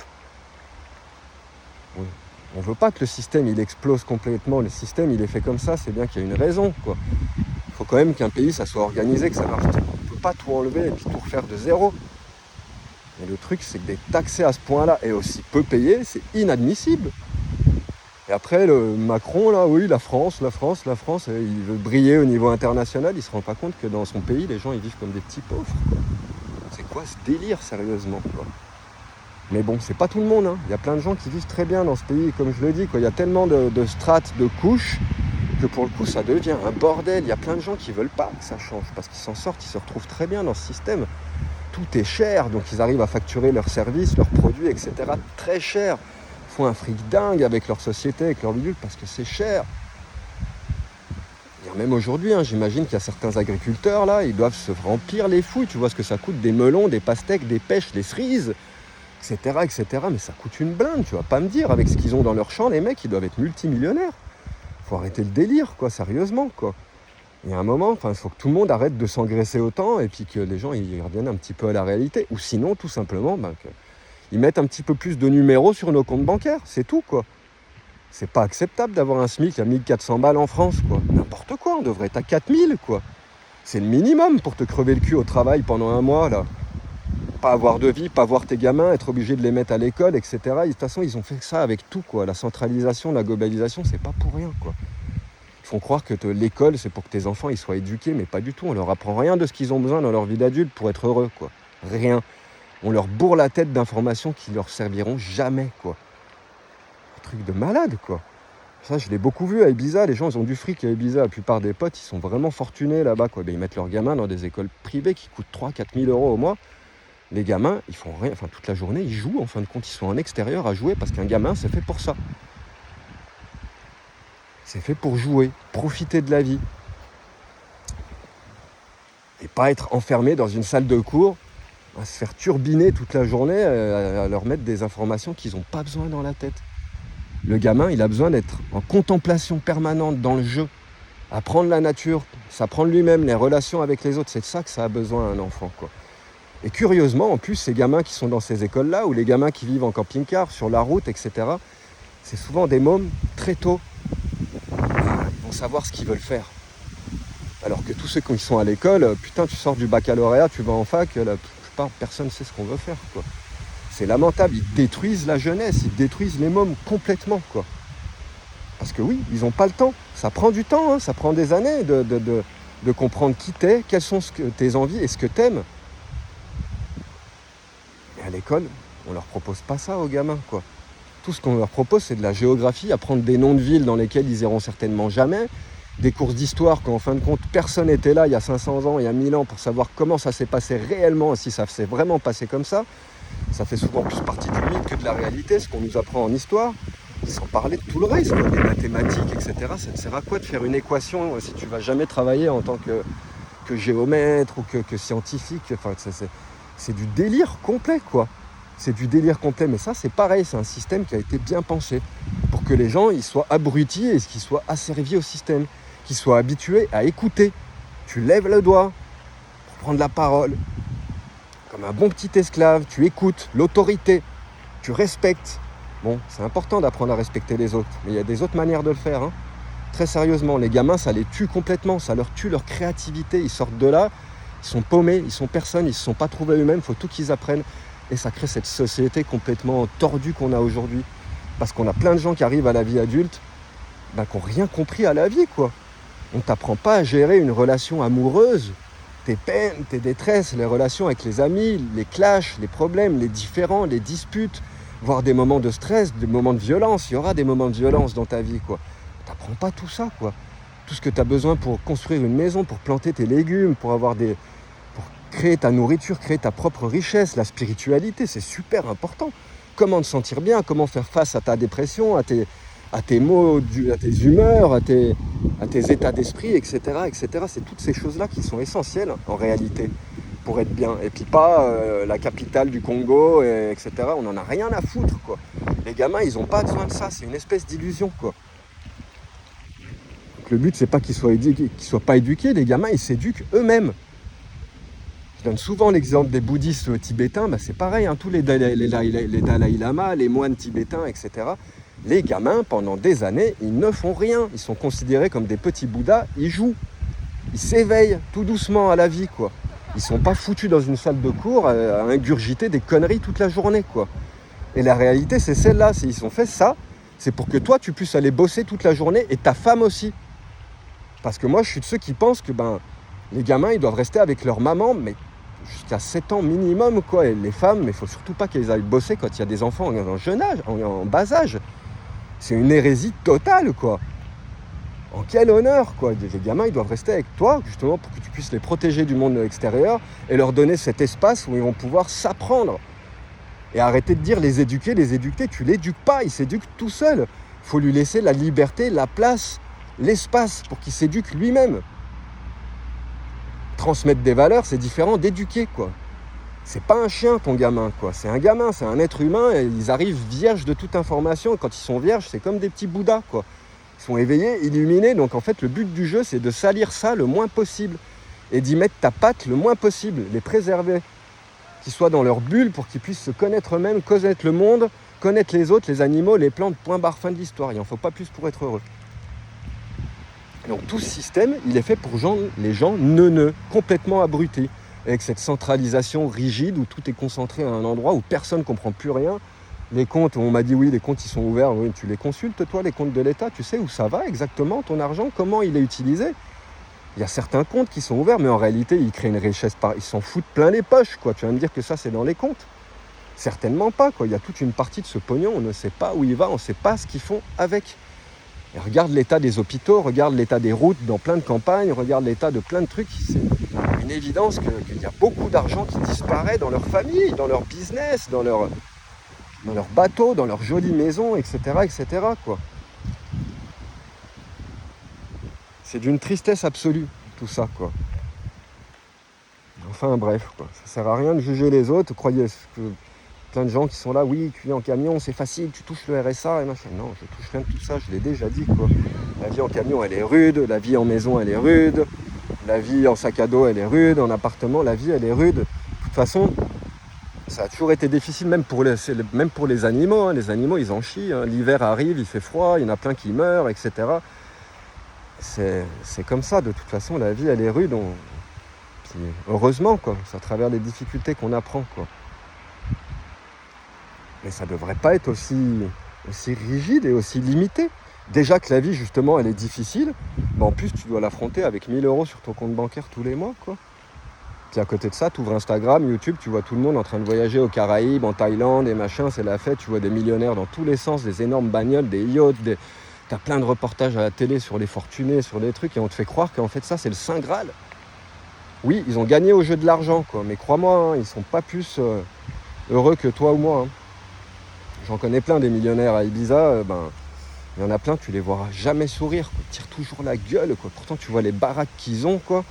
On ne veut pas que le système il explose complètement. Le système il est fait comme ça, c'est bien qu'il y a une raison, quoi. Il faut quand même qu'un pays ça soit organisé, que ça marche. On ne peut pas tout enlever et puis tout refaire de zéro. Mais le truc, c'est que d'être taxé à ce point-là et aussi peu payé, c'est inadmissible. Et après, le Macron, là, oui, la France, il veut briller au niveau international, il ne se rend pas compte que dans son pays, les gens, ils vivent comme des petits pauvres, quoi. C'est quoi ce délire, sérieusement, quoi. Mais bon, c'est pas tout le monde, hein. Il y a plein de gens qui vivent très bien dans ce pays, comme je le dis, quoi. Il y a tellement de strates, de couches, que pour le coup, ça devient un bordel. Il y a plein de gens qui veulent pas que ça change, parce qu'ils s'en sortent, ils se retrouvent très bien dans ce système. Tout est cher, donc ils arrivent à facturer leurs services, leurs produits, etc. très cher. Ils font un fric dingue avec leur société, avec leur bidule, parce que c'est cher. Et même aujourd'hui, j'imagine qu'il y a certains agriculteurs, là, ils doivent se remplir les fouilles. Tu vois ce que ça coûte, des melons, des pastèques, des pêches, des cerises, etc., etc. Mais ça coûte une blinde, tu vas pas me dire. Avec ce qu'ils ont dans leur champ, les mecs, ils doivent être multimillionnaires. Faut arrêter le délire, quoi, sérieusement, quoi. Il y a un moment, il faut que tout le monde arrête de s'engraisser autant et puis que les gens ils reviennent un petit peu à la réalité. Ou sinon, tout simplement, qu'ils mettent un petit peu plus de numéros sur nos comptes bancaires. C'est tout, quoi. C'est pas acceptable d'avoir un SMIC à 1400 balles en France, quoi. N'importe quoi, on devrait être à 4000, quoi. C'est le minimum pour te crever le cul au travail pendant un mois, là. Pas avoir de vie, pas voir tes gamins, être obligé de les mettre à l'école, etc. Et de toute façon, ils ont fait ça avec tout, quoi. La centralisation, la globalisation, c'est pas pour rien, quoi. Ils font croire que l'école, c'est pour que tes enfants ils soient éduqués, mais pas du tout. On leur apprend rien de ce qu'ils ont besoin dans leur vie d'adulte pour être heureux, quoi. Rien. On leur bourre la tête d'informations qui leur serviront jamais, quoi. Un truc de malade, quoi. Ça, je l'ai beaucoup vu à Ibiza. Les gens, ils ont du fric à Ibiza. La plupart des potes, ils sont vraiment fortunés là-bas, quoi. Ils mettent leurs gamins dans des écoles privées qui coûtent 3-4 000 euros au mois. Les gamins, ils font rien. Enfin, toute la journée, ils jouent. En fin de compte, ils sont en extérieur à jouer parce qu'un gamin, c'est fait pour ça. C'est fait pour jouer, profiter de la vie. Et pas être enfermé dans une salle de cours, à se faire turbiner toute la journée, à leur mettre des informations qu'ils n'ont pas besoin dans la tête. Le gamin, il a besoin d'être en contemplation permanente dans le jeu, apprendre la nature, s'apprendre lui-même, les relations avec les autres. C'est de ça que ça a besoin un enfant, quoi. Et curieusement, en plus, ces gamins qui sont dans ces écoles-là, ou les gamins qui vivent en camping-car, sur la route, etc., c'est souvent des mômes très tôt. Ils vont savoir ce qu'ils veulent faire. Alors que tous ceux qui sont à l'école, putain, tu sors du baccalauréat, tu vas en fac, la plupart, personne ne sait ce qu'on veut faire, quoi. C'est lamentable, ils détruisent la jeunesse, ils détruisent les mômes complètement, quoi. Parce que oui, ils n'ont pas le temps. Ça prend du temps, ça prend des années de comprendre qui t'es, quelles sont tes envies et ce que t'aimes. Et à l'école, on leur propose pas ça aux gamins, quoi. Tout ce qu'on leur propose, c'est de la géographie, apprendre des noms de villes dans lesquelles ils iront certainement jamais, des cours d'histoire quand en fin de compte personne n'était là il y a 500 ans, il y a 1000 ans pour savoir comment ça s'est passé réellement, si ça s'est vraiment passé comme ça. Ça fait souvent plus partie du mythe que de la réalité, ce qu'on nous apprend en histoire, sans parler de tout le reste, quoi, des mathématiques, etc. Ça te sert à quoi de faire une équation si tu vas jamais travailler en tant que géomètre ou que scientifique? Enfin, c'est du délire complet, quoi. C'est du délire complet, mais ça c'est pareil, c'est un système qui a été bien pensé pour que les gens ils soient abrutis et qu'ils soient asservis au système, qu'ils soient habitués à écouter. Tu lèves le doigt pour prendre la parole, comme un bon petit esclave, tu écoutes l'autorité, tu respectes. Bon, c'est important d'apprendre à respecter les autres, mais il y a des autres manières de le faire, hein. Très sérieusement, les gamins, ça les tue complètement, ça leur tue leur créativité, ils sortent de là, ils sont paumés, ils sont personne, ils ne se sont pas trouvés eux-mêmes, il faut tout qu'ils apprennent. Et ça crée cette société complètement tordue qu'on a aujourd'hui. Parce qu'on a plein de gens qui arrivent à la vie adulte, qui n'ont rien compris à la vie, quoi. On ne t'apprend pas à gérer une relation amoureuse, tes peines, tes détresses, les relations avec les amis, les clashs, les problèmes, les différends, les disputes, voire des moments de stress, des moments de violence. Il y aura des moments de violence dans ta vie, quoi. On ne t'apprend pas tout ça, quoi. Tout ce que tu as besoin pour construire une maison, pour planter tes légumes, pour créer ta nourriture, créer ta propre richesse, la spiritualité, c'est super important. Comment te sentir bien, comment faire face à ta dépression, à tes maux, à tes humeurs, à tes états d'esprit, etc., etc. C'est toutes ces choses-là qui sont essentielles en réalité pour être bien. Et puis pas la capitale du Congo, etc. On n'en a rien à foutre, quoi. Les gamins, ils n'ont pas besoin de ça, c'est une espèce d'illusion, quoi. Donc, le but, c'est pas qu'ils soient pas éduqués, les gamins, ils s'éduquent eux-mêmes. Je donne souvent l'exemple des bouddhistes tibétains, c'est pareil, hein, tous les Dalai Lama, les moines tibétains, etc. Les gamins, pendant des années, ils ne font rien. Ils sont considérés comme des petits bouddhas, ils jouent. Ils s'éveillent tout doucement à la vie, quoi. Ils sont pas foutus dans une salle de cours à ingurgiter des conneries toute la journée, quoi. Et la réalité, c'est celle-là. Ils ont fait ça, c'est pour que toi, tu puisses aller bosser toute la journée et ta femme aussi. Parce que moi, je suis de ceux qui pensent que les gamins, ils doivent rester avec leur maman, mais jusqu'à 7 ans minimum, quoi. Et les femmes, mais il ne faut surtout pas qu'elles aillent bosser quand il y a des enfants en jeune âge, en bas âge. C'est une hérésie totale, quoi. En quel honneur, quoi. Les gamins, ils doivent rester avec toi, justement, pour que tu puisses les protéger du monde extérieur et leur donner cet espace où ils vont pouvoir s'apprendre. Et arrêter de dire les éduquer, tu l'éduques pas, il s'éduque tout seul. Il faut lui laisser la liberté, la place, l'espace pour qu'il s'éduque lui-même. Transmettre des valeurs, c'est différent d'éduquer, quoi. C'est pas un chien, ton gamin, quoi. C'est un gamin, c'est un être humain, et ils arrivent vierges de toute information. Et quand ils sont vierges, c'est comme des petits bouddhas, quoi. Ils sont éveillés, illuminés. Donc en fait, le but du jeu, c'est de salir ça le moins possible et d'y mettre ta patte le moins possible, les préserver, qu'ils soient dans leur bulle pour qu'ils puissent se connaître eux-mêmes, connaître le monde, connaître les autres, les animaux, les plantes, point barre, fin de l'histoire. Il n'en faut pas plus pour être heureux. Donc tout ce système, il est fait pour les gens neuneux, complètement abrutis, avec cette centralisation rigide où tout est concentré à un endroit où personne ne comprend plus rien. Les comptes, on m'a dit oui, les comptes ils sont ouverts, oui, tu les consultes toi, les comptes de l'État, tu sais où ça va exactement ton argent, comment il est utilisé. Il y a certains comptes qui sont ouverts, mais en réalité ils créent une richesse, ils s'en foutent plein les poches, quoi. Tu vas me dire que ça c'est dans les comptes? Certainement pas, quoi. Il y a toute une partie de ce pognon, on ne sait pas où il va, on ne sait pas ce qu'ils font avec. Et regarde l'état des hôpitaux, regarde l'état des routes dans plein de campagnes, regarde l'état de plein de trucs. C'est une évidence qu'il y a beaucoup d'argent qui disparaît dans leur famille, dans leur business, dans leur bateau, dans leur jolie maison, etc., etc., quoi. C'est d'une tristesse absolue, tout ça, quoi. Enfin, bref, quoi. Ça sert à rien de juger les autres. Croyez que plein de gens qui sont là, oui, tu es en camion, c'est facile, tu touches le RSA, et machin. Non, je touche rien de tout ça, je l'ai déjà dit, quoi. La vie en camion, elle est rude, la vie en maison, elle est rude, la vie en sac à dos, elle est rude, en appartement, la vie, elle est rude. De toute façon, ça a toujours été difficile, même pour les animaux. Hein. Les animaux, ils en chient. Hein. L'hiver arrive, il fait froid, il y en a plein qui meurent, etc. C'est comme ça, de toute façon, la vie, elle est rude. Puis, heureusement, quoi. C'est à travers les difficultés qu'on apprend, quoi. Mais ça ne devrait pas être aussi rigide et aussi limité. Déjà que la vie, justement, elle est difficile, en plus, tu dois l'affronter avec 1000 € sur ton compte bancaire tous les mois, quoi. Puis à côté de ça, tu ouvres Instagram, YouTube, tu vois tout le monde en train de voyager aux Caraïbes, en Thaïlande et machin, c'est la fête, tu vois des millionnaires dans tous les sens, des énormes bagnoles, des yachts, T'as plein de reportages à la télé sur les fortunés, sur des trucs, et on te fait croire qu'en fait ça c'est le Saint Graal. Oui, ils ont gagné au jeu de l'argent, quoi, mais crois-moi, hein, ils sont pas plus heureux que toi ou moi. Hein. J'en connais plein des millionnaires à Ibiza, il y en a plein, tu les verras jamais sourire, quoi. Ils tirent toujours la gueule, quoi. Pourtant tu vois les baraques qu'ils ont, quoi.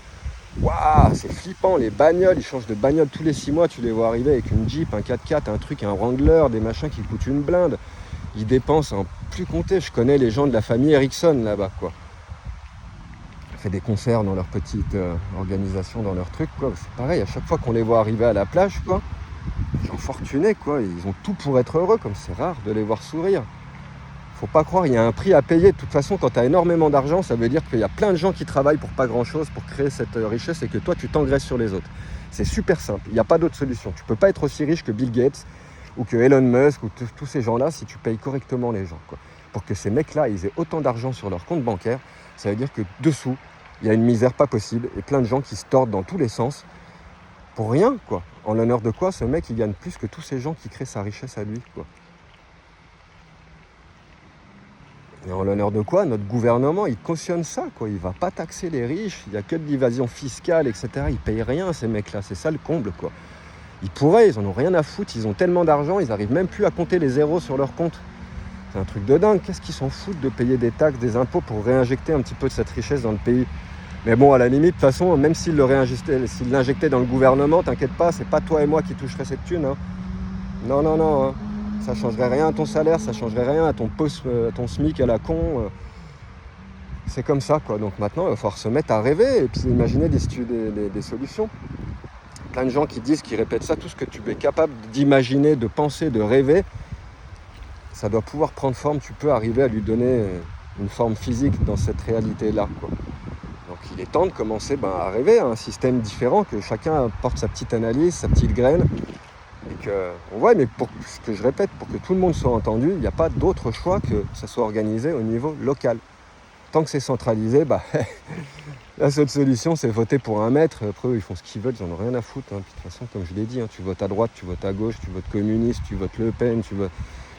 Waouh, c'est flippant, les bagnoles, ils changent de bagnole tous les 6 mois, tu les vois arriver avec une Jeep, un 4x4, un truc, un Wrangler, des machins qui coûtent une blinde. Ils dépensent en plus compter, je connais les gens de la famille Ericsson là-bas, quoi. Ils font des concerts dans leur petite organisation, dans leur truc, quoi. C'est pareil, à chaque fois qu'on les voit arriver à la plage, quoi, les gens fortunés, quoi, ils ont tout pour être heureux, comme c'est rare de les voir sourire. Faut pas croire, il y a un prix à payer. De toute façon, quand tu as énormément d'argent, ça veut dire qu'il y a plein de gens qui travaillent pour pas grand-chose pour créer cette richesse et que toi, tu t'engraisses sur les autres. C'est super simple, il n'y a pas d'autre solution. Tu peux pas être aussi riche que Bill Gates ou que Elon Musk ou tous ces gens-là si tu payes correctement les gens, quoi. Pour que ces mecs-là, ils aient autant d'argent sur leur compte bancaire, ça veut dire que dessous, il y a une misère pas possible et plein de gens qui se tordent dans tous les sens pour rien, quoi. En l'honneur de quoi, ce mec, il gagne plus que tous ces gens qui créent sa richesse à lui, quoi. Et en l'honneur de quoi, notre gouvernement, il cautionne ça, quoi. Il va pas taxer les riches, il n'y a que de l'évasion fiscale, etc. Ils payent rien, ces mecs-là, c'est ça le comble, quoi. Ils pourraient, ils en ont rien à foutre, ils ont tellement d'argent, ils n'arrivent même plus à compter les zéros sur leur compte. C'est un truc de dingue, qu'est-ce qu'ils s'en foutent de payer des taxes, des impôts pour réinjecter un petit peu de cette richesse dans le pays. Mais bon, à la limite, de toute façon, même s'ils l'injectaient dans le gouvernement, t'inquiète pas, c'est pas toi et moi qui toucherais cette thune, hein. Non, non, non, hein. Ça changerait rien à ton salaire, ça changerait rien à ton SMIC à la con. C'est comme ça, quoi. Donc maintenant, il va falloir se mettre à rêver et puis imaginer des solutions. Plein de gens qui disent, qui répètent ça, tout ce que tu es capable d'imaginer, de penser, de rêver, ça doit pouvoir prendre forme. Tu peux arriver à lui donner une forme physique dans cette réalité-là, quoi. Donc il est temps de commencer à rêver à un système différent, que chacun apporte sa petite analyse, sa petite graine. Et que, ouais, mais pour ce que je répète, pour que tout le monde soit entendu, il n'y a pas d'autre choix que ça soit organisé au niveau local. Tant que c'est centralisé, la seule solution, c'est voter pour un maître. Après, eux, ils font ce qu'ils veulent, ils n'en ont rien à foutre. Hein. Puis, de toute façon, comme je l'ai dit, hein, tu votes à droite, tu votes à gauche, tu votes communiste, tu votes Le Pen, tu votes...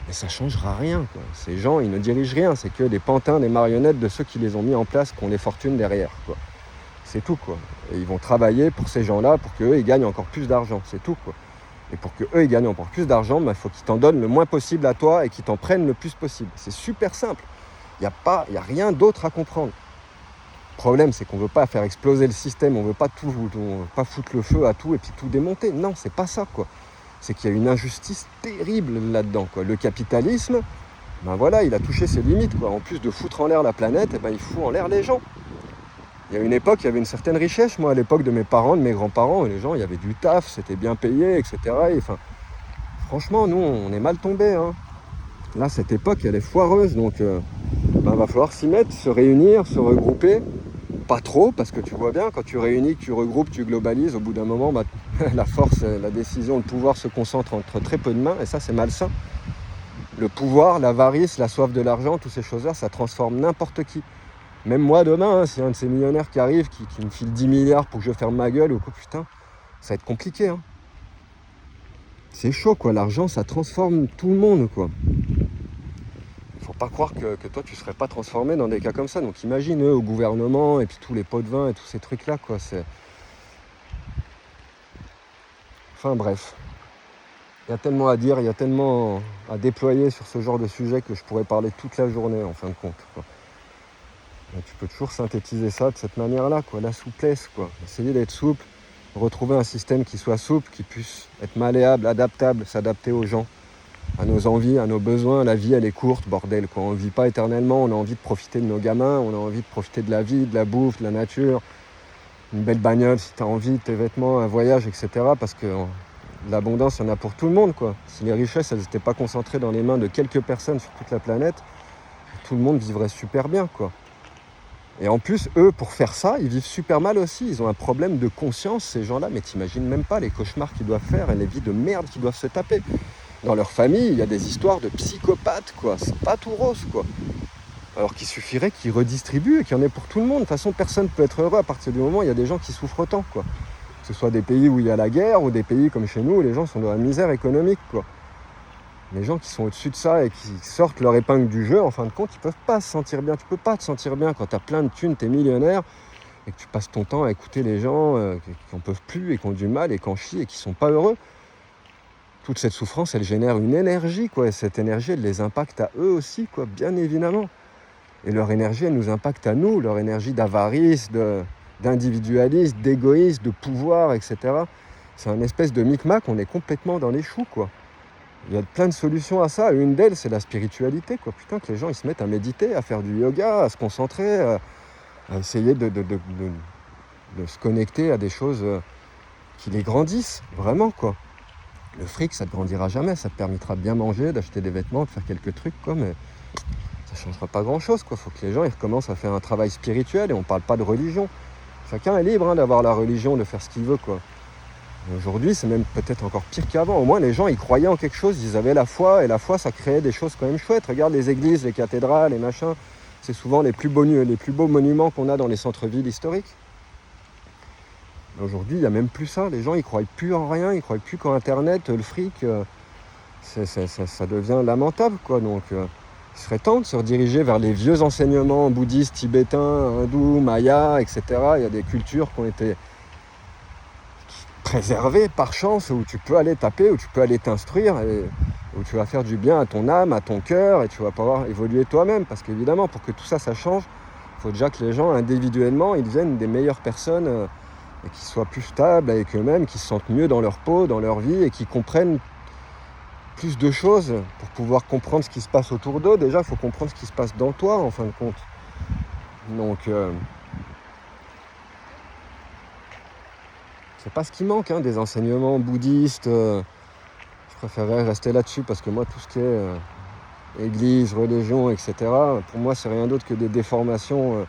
Mais ça ne changera rien, quoi. Ces gens, ils ne dirigent rien. C'est que des pantins, des marionnettes de ceux qui les ont mis en place, qui ont les fortunes derrière, quoi. C'est tout, quoi. Et ils vont travailler pour ces gens-là, pour qu'eux, ils gagnent encore plus d'argent. C'est tout, quoi. Et pour qu'eux, ils gagnent encore plus d'argent, il faut qu'ils t'en donnent le moins possible à toi et qu'ils t'en prennent le plus possible. C'est super simple. Il n'y a rien d'autre à comprendre. Le problème, c'est qu'on ne veut pas faire exploser le système, on ne veut pas pas foutre le feu à tout et puis tout démonter. Non, c'est pas ça, quoi. C'est qu'il y a une injustice terrible là-dedans, quoi. Le capitalisme, voilà, il a touché ses limites, quoi. En plus de foutre en l'air la planète, il fout en l'air les gens. Il y a une époque, il y avait une certaine richesse. Moi, à l'époque de mes parents, de mes grands-parents, les gens, il y avait du taf, c'était bien payé, etc. Et, franchement, nous, on est mal tombés, hein. Là, cette époque, elle est foireuse, donc va falloir s'y mettre, se réunir, se regrouper. Pas trop, parce que tu vois bien, quand tu réunis, que tu regroupes, tu globalises, au bout d'un moment, la force, la décision, le pouvoir se concentre entre très peu de mains, et ça, c'est malsain. Le pouvoir, l'avarice, la soif de l'argent, toutes ces choses-là, ça transforme n'importe qui. Même moi, demain, si un de ces millionnaires qui arrive, qui me file 10 milliards pour que je ferme ma gueule, ou quoi, putain, ça va être compliqué, hein. C'est chaud, quoi. L'argent, ça transforme tout le monde, quoi. Faut pas croire que toi, tu serais pas transformé dans des cas comme ça. Donc imagine, eux, au gouvernement, et puis tous les pots de vin, et tous ces trucs-là, quoi. Enfin, bref. Il y a tellement à dire, il y a tellement à déployer sur ce genre de sujet que je pourrais parler toute la journée, en fin de compte, quoi. Tu peux toujours synthétiser ça de cette manière-là, quoi. La souplesse, quoi. Essayer d'être souple, retrouver un système qui soit souple, qui puisse être malléable, adaptable, s'adapter aux gens, à nos envies, à nos besoins. La vie, elle est courte, bordel, quoi. On ne vit pas éternellement, on a envie de profiter de nos gamins, on a envie de profiter de la vie, de la bouffe, de la nature, une belle bagnole si tu as envie, tes vêtements, un voyage, etc. Parce que l'abondance, il y en a pour tout le monde, quoi. Si les richesses, elles n'étaient pas concentrées dans les mains de quelques personnes sur toute la planète, tout le monde vivrait super bien, quoi. Et en plus, eux, pour faire ça, ils vivent super mal aussi. Ils ont un problème de conscience, ces gens-là. Mais t'imagines même pas les cauchemars qu'ils doivent faire et les vies de merde qu'ils doivent se taper. Dans leur famille, il y a des histoires de psychopathes, quoi. C'est pas tout rose, quoi. Alors qu'il suffirait qu'ils redistribuent et qu'il y en ait pour tout le monde. De toute façon, personne ne peut être heureux à partir du moment où il y a des gens qui souffrent autant, quoi. Que ce soit des pays où il y a la guerre ou des pays comme chez nous où les gens sont dans la misère économique, quoi. Les gens qui sont au-dessus de ça et qui sortent leur épingle du jeu, en fin de compte, ils peuvent pas se sentir bien. Tu peux pas te sentir bien quand tu as plein de thunes, tu es millionnaire et que tu passes ton temps à écouter les gens qui n'en peuvent plus et qui ont du mal et qui en chient et qui sont pas heureux. Toute cette souffrance, elle génère une énergie, quoi. Et cette énergie, elle les impacte à eux aussi, quoi, bien évidemment. Et leur énergie, elle nous impacte à nous, leur énergie d'avarice, d'individualisme, d'égoïsme, de pouvoir, etc. C'est un espèce de micmac, on est complètement dans les choux, quoi. Il y a plein de solutions à ça. Une d'elles, c'est la spiritualité, quoi. Putain, que les gens, ils se mettent à méditer, à faire du yoga, à se concentrer, à essayer de se connecter à des choses qui les grandissent, vraiment, quoi. Le fric, ça ne te grandira jamais, ça te permettra de bien manger, d'acheter des vêtements, de faire quelques trucs, quoi, mais ça ne changera pas grand-chose, quoi. Faut que les gens, ils recommencent à faire un travail spirituel, et on ne parle pas de religion. Chacun est libre d'avoir la religion, de faire ce qu'il veut, quoi. Aujourd'hui, c'est même peut-être encore pire qu'avant. Au moins, les gens, ils croyaient en quelque chose, ils avaient la foi, et la foi, ça créait des choses quand même chouettes. Regarde les églises, les cathédrales, les machins. C'est souvent les plus beaux monuments qu'on a dans les centres-villes historiques. Aujourd'hui, il n'y a même plus ça. Les gens, ils croient plus en rien, ils croient plus qu'en Internet, le fric, ça devient lamentable, quoi. Donc, il serait temps de se rediriger vers les vieux enseignements bouddhistes, tibétains, hindous, mayas, etc. Il y a des cultures qui ont été préservé par chance, où tu peux aller taper, où tu peux aller t'instruire, et où tu vas faire du bien à ton âme, à ton cœur, et tu vas pouvoir évoluer toi-même. Parce qu'évidemment, pour que tout ça, ça change, il faut déjà que les gens, individuellement, ils deviennent des meilleures personnes, et qu'ils soient plus stables avec eux-mêmes, qu'ils se sentent mieux dans leur peau, dans leur vie, et qu'ils comprennent plus de choses pour pouvoir comprendre ce qui se passe autour d'eux. Déjà, il faut comprendre ce qui se passe dans toi, en fin de compte. Donc... c'est pas ce qui manque, des enseignements bouddhistes. Je préférerais rester là-dessus parce que moi, tout ce qui est église, religion, etc., pour moi, c'est rien d'autre que des déformations.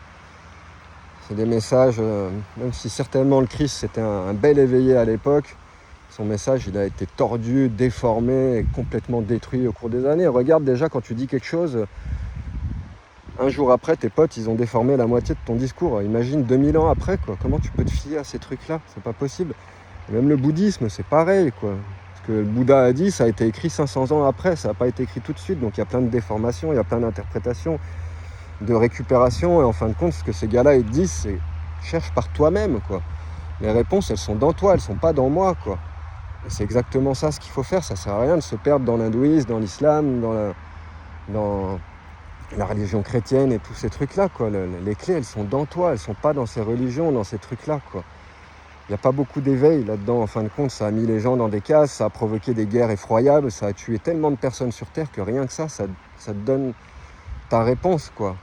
C'est des messages, même si certainement le Christ, c'était un bel éveillé à l'époque, son message, il a été tordu, déformé, et complètement détruit au cours des années. Regarde déjà, quand tu dis quelque chose, un jour après, tes potes, ils ont déformé la moitié de ton discours. Imagine 2000 ans après, quoi. Comment tu peux te fier à ces trucs-là? C'est pas possible. Et même le bouddhisme, c'est pareil, quoi. Ce que le Bouddha a dit, ça a été écrit 500 ans après, ça n'a pas été écrit tout de suite. Donc il y a plein de déformations, il y a plein d'interprétations, de récupération. Et en fin de compte, ce que ces gars-là, ils disent, c'est cherche par toi-même, quoi. Les réponses, elles sont dans toi, elles sont pas dans moi, quoi. Et c'est exactement ça ce qu'il faut faire. Ça sert à rien de se perdre dans l'hindouisme, dans l'islam, dans la religion chrétienne et tous ces trucs-là, quoi. Les clés, elles sont dans toi, elles sont pas dans ces religions, dans ces trucs-là, quoi. Il n'y a pas beaucoup d'éveil là-dedans, en fin de compte. Ça a mis les gens dans des cases, ça a provoqué des guerres effroyables, ça a tué tellement de personnes sur Terre que rien que ça te donne ta réponse, quoi.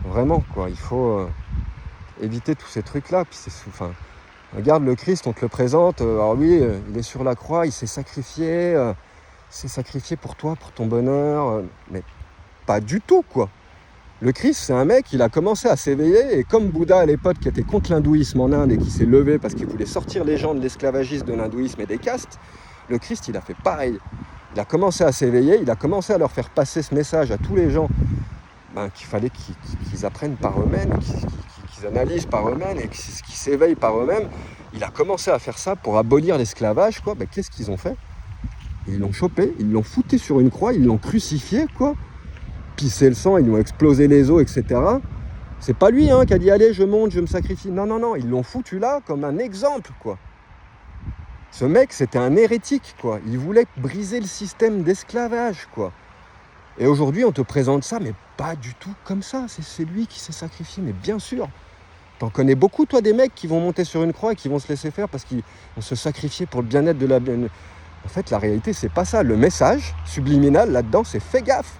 Vraiment, quoi. Il faut éviter tous ces trucs-là. Puis regarde le Christ, on te le présente. Alors lui, il est sur la croix, il s'est sacrifié pour toi, pour ton bonheur. Mais pas du tout, quoi. Le Christ, c'est un mec, il a commencé à s'éveiller, et comme Bouddha à l'époque, qui était contre l'hindouisme en Inde et qui s'est levé parce qu'il voulait sortir les gens de l'esclavagisme, de l'hindouisme et des castes, le Christ, il a fait pareil. Il a commencé à s'éveiller, il a commencé à leur faire passer ce message à tous les gens, qu'il fallait qu'ils apprennent par eux-mêmes, qu'ils analysent par eux-mêmes et qu'ils s'éveillent par eux-mêmes. Il a commencé à faire ça pour abolir l'esclavage, quoi. Qu'est-ce qu'ils ont fait? Ils l'ont chopé, ils l'ont foutu sur une croix, ils l'ont crucifié, quoi. Pissé le sang, ils lui ont explosé les os, etc. C'est pas lui qui a dit allez, je monte, je me sacrifie. Non, ils l'ont foutu là comme un exemple, quoi. Ce mec, c'était un hérétique, quoi. Il voulait briser le système d'esclavage, quoi. Et aujourd'hui, on te présente ça, mais pas du tout comme ça. C'est lui qui s'est sacrifié, mais bien sûr. T'en connais beaucoup, toi, des mecs qui vont monter sur une croix et qui vont se laisser faire parce qu'ils vont se sacrifier pour le bien-être de la... En fait, la réalité, c'est pas ça. Le message subliminal là-dedans, c'est fais gaffe.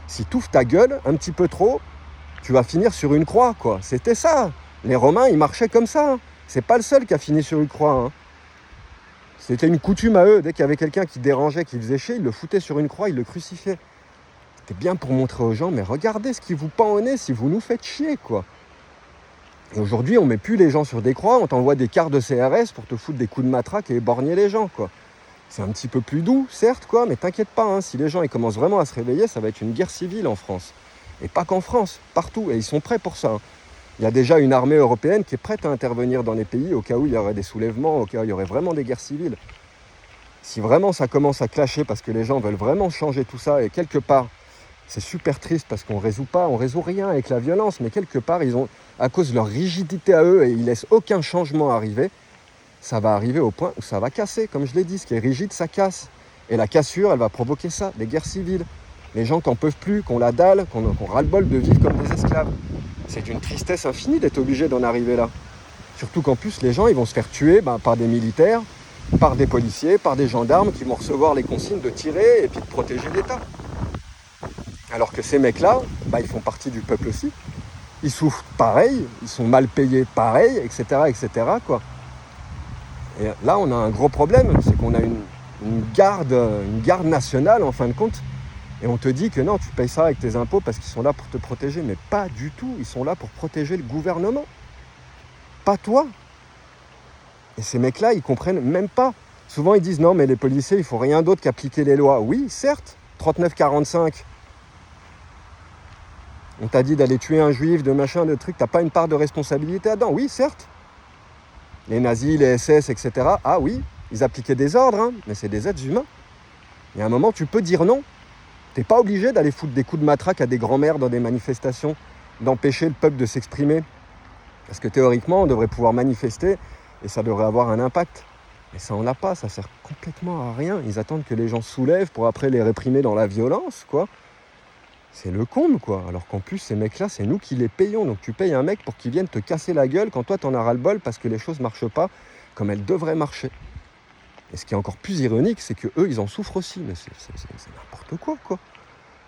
Si tu ouvres ta gueule un petit peu trop, tu vas finir sur une croix, quoi. C'était ça. Les Romains, ils marchaient comme ça. C'est pas le seul qui a fini sur une croix. C'était une coutume à eux. Dès qu'il y avait quelqu'un qui dérangeait, qui faisait chier, ils le foutaient sur une croix, ils le crucifiaient. C'était bien pour montrer aux gens, mais regardez ce qui vous pend au nez si vous nous faites chier, quoi. Et aujourd'hui, on met plus les gens sur des croix, on t'envoie des cartes de CRS pour te foutre des coups de matraque et éborgner les gens, quoi. C'est un petit peu plus doux, certes, quoi, mais t'inquiète pas, si les gens ils commencent vraiment à se réveiller, ça va être une guerre civile en France. Et pas qu'en France, partout, et ils sont prêts pour ça. Il y a déjà une armée européenne qui est prête à intervenir dans les pays au cas où il y aurait des soulèvements, au cas où il y aurait vraiment des guerres civiles. Si vraiment ça commence à clasher parce que les gens veulent vraiment changer tout ça, et quelque part, c'est super triste parce qu'on résout rien avec la violence, mais quelque part, ils ont, à cause de leur rigidité à eux, et ils laissent aucun changement arriver, ça va arriver au point où ça va casser. Comme je l'ai dit, ce qui est rigide, ça casse. Et la cassure, elle va provoquer ça, des guerres civiles. Les gens qui n'en peuvent plus, qui ont la dalle, qui ont ras-le-bol de vivre comme des esclaves. C'est d'une tristesse infinie d'être obligé d'en arriver là. Surtout qu'en plus, les gens, ils vont se faire tuer par des militaires, par des policiers, par des gendarmes qui vont recevoir les consignes de tirer et puis de protéger l'État. Alors que ces mecs-là, ils font partie du peuple aussi. Ils souffrent pareil, ils sont mal payés pareil, etc., etc., quoi. Et là, on a un gros problème, c'est qu'on a une garde nationale, en fin de compte, et on te dit que non, tu payes ça avec tes impôts parce qu'ils sont là pour te protéger, mais pas du tout, ils sont là pour protéger le gouvernement, pas toi. Et ces mecs-là, ils comprennent même pas. Souvent, ils disent non, mais les policiers, il faut rien d'autre qu'appliquer les lois. Oui, certes, 39-45, on t'a dit d'aller tuer un juif, de machin, de trucs, t'as pas une part de responsabilité là-dedans. Oui, certes. Les nazis, les SS, etc. Ah oui, ils appliquaient des ordres, mais c'est des êtres humains. Il y a un moment, tu peux dire non. T'es pas obligé d'aller foutre des coups de matraque à des grands-mères dans des manifestations, d'empêcher le peuple de s'exprimer. Parce que théoriquement, on devrait pouvoir manifester et ça devrait avoir un impact. Mais ça, on l'a pas, ça sert complètement à rien. Ils attendent que les gens se soulèvent pour après les réprimer dans la violence, quoi. C'est le comble, quoi. Alors qu'en plus, ces mecs-là, c'est nous qui les payons. Donc tu payes un mec pour qu'il vienne te casser la gueule quand toi, t'en as ras-le-bol parce que les choses marchent pas comme elles devraient marcher. Et ce qui est encore plus ironique, c'est que eux, ils en souffrent aussi. Mais c'est n'importe quoi, quoi.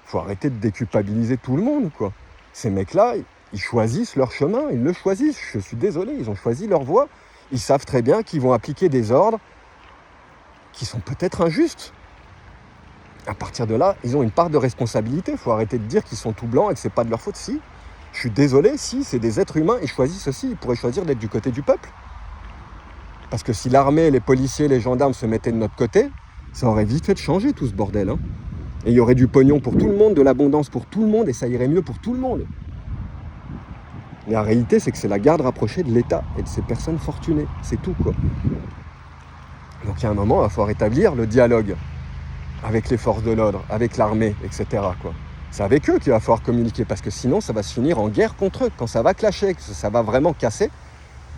Faut arrêter de déculpabiliser tout le monde, quoi. Ces mecs-là, ils choisissent leur chemin, ils le choisissent. Je suis désolé, ils ont choisi leur voie. Ils savent très bien qu'ils vont appliquer des ordres qui sont peut-être injustes. À partir de là, ils ont une part de responsabilité. Il faut arrêter de dire qu'ils sont tout blancs et que c'est pas de leur faute. Si, je suis désolé, si, c'est des êtres humains, ils choisissent aussi. Ils pourraient choisir d'être du côté du peuple. Parce que si l'armée, les policiers, les gendarmes se mettaient de notre côté, ça aurait vite fait de changer tout ce bordel. Et il y aurait du pognon pour tout le monde, de l'abondance pour tout le monde, et ça irait mieux pour tout le monde. Mais la réalité, c'est que c'est la garde rapprochée de l'État et de ces personnes fortunées. C'est tout, quoi. Donc il y a un moment, il va falloir établir le dialogue avec les forces de l'ordre, avec l'armée, etc., quoi. C'est avec eux qu'il va falloir communiquer, parce que sinon, ça va se finir en guerre contre eux. Quand ça va clasher, que ça va vraiment casser,